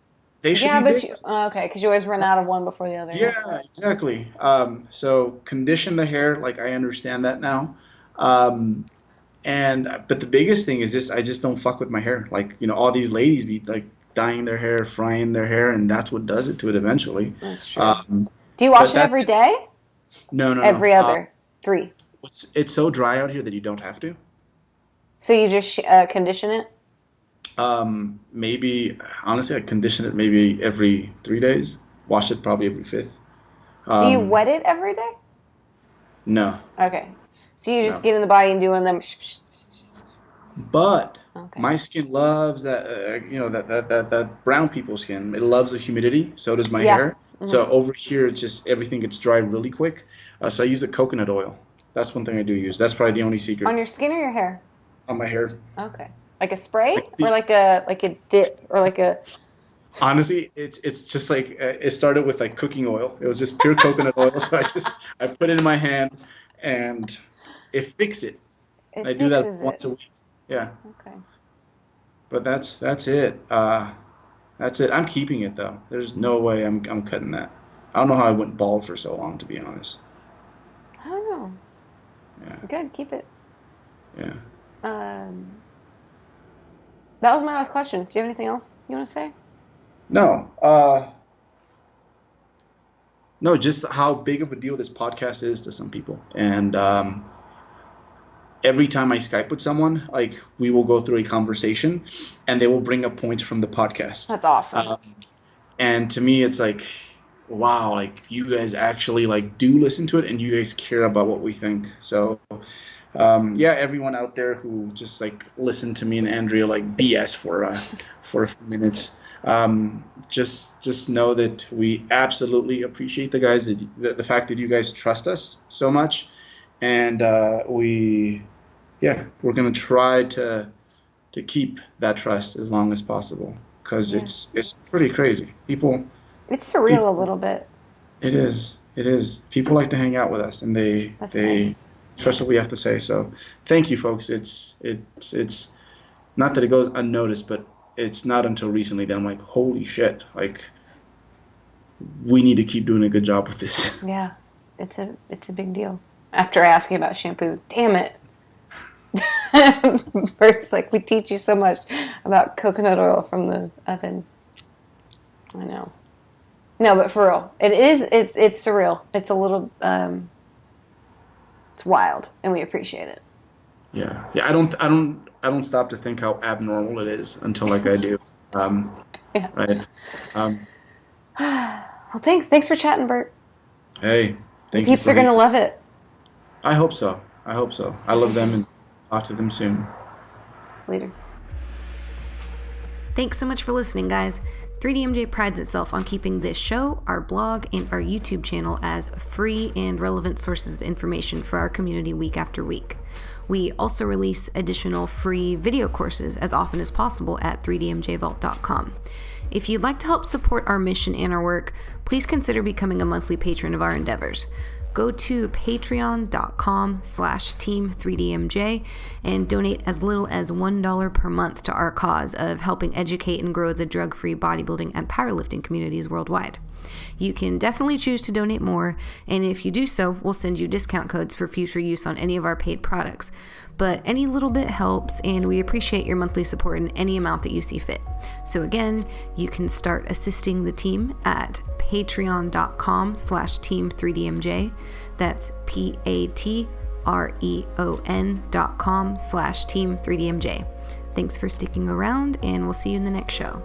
They should be big. Okay, because you always run out of one before the other. Yeah, exactly. So condition the hair, like I understand that now. But the biggest thing is I just don't fuck with my hair. Like, all these ladies be like dyeing their hair, frying their hair, and that's what does it to it eventually. That's true. Do you wash it every day? No. Every other 3. It's so dry out here that you don't have to. So you just condition it? Maybe, honestly, I condition it maybe every 3 days. Wash it probably every 5th. Do you wet it every day? No. Okay. So you just get in the body and doing them. But my skin loves that, that brown people's skin. It loves the humidity. So does my hair. Mm-hmm. So over here, it's just everything gets dry really quick. So I use the coconut oil. That's one thing I do use. That's probably the only secret. On your skin or your hair? On my hair. Okay. Like a spray or like a dip or like a... Honestly, it's just like it started with like cooking oil. It was just pure coconut oil. So I put it in my hand and it fixed it. I do that once a week. Yeah. Okay. But that's it. That's it. I'm keeping it though. There's no way I'm cutting that. I don't know how I went bald for so long, to be honest. I don't know. Yeah. Good. Keep it. Yeah. That was my last question. Do you have anything else you want to say? No. No, just how big of a deal this podcast is to some people. And every time I Skype with someone, like we will go through a conversation and they will bring up points from the podcast. That's awesome. And to me, it's like, wow, like you guys actually like do listen to it and you guys care about what we think. So everyone out there who just like listen to me and Andrea like BS for a few minutes. Just know that we absolutely appreciate the fact that you guys trust us so much, and we're gonna try to keep that trust as long as possible because it's pretty crazy. It's surreal a little bit. It is. People like to hang out with us, and they nice. Trust what we have to say. So thank you, folks. It's not that it goes unnoticed, but it's not until recently that I'm like, holy shit, like we need to keep doing a good job with this. Yeah, it's a big deal. After I ask you about shampoo, damn it. Bert's like, we teach you so much about coconut oil from the oven. I know. No, but for real, it's surreal. It's a little, it's wild, and we appreciate it. Yeah. I don't stop to think how abnormal it is until like I do. Yeah. Right. Well, thanks for chatting, Bert. Hey, thank you. Peeps are gonna love it. I hope so. I love them and talk to them soon. Later. Thanks so much for listening, guys. 3DMJ prides itself on keeping this show, our blog, and our YouTube channel as free and relevant sources of information for our community week after week. We also release additional free video courses as often as possible at 3dmjvault.com. If you'd like to help support our mission and our work, please consider becoming a monthly patron of our endeavors. Go to patreon.com/team3dmj and donate as little as $1 per month to our cause of helping educate and grow the drug-free bodybuilding and powerlifting communities worldwide. You can definitely choose to donate more, and if you do so, we'll send you discount codes for future use on any of our paid products. But any little bit helps, and we appreciate your monthly support in any amount that you see fit. So again, you can start assisting the team at patreon.com/team3dmj. That's patreon.com/team3dmj. Thanks for sticking around, and we'll see you in the next show.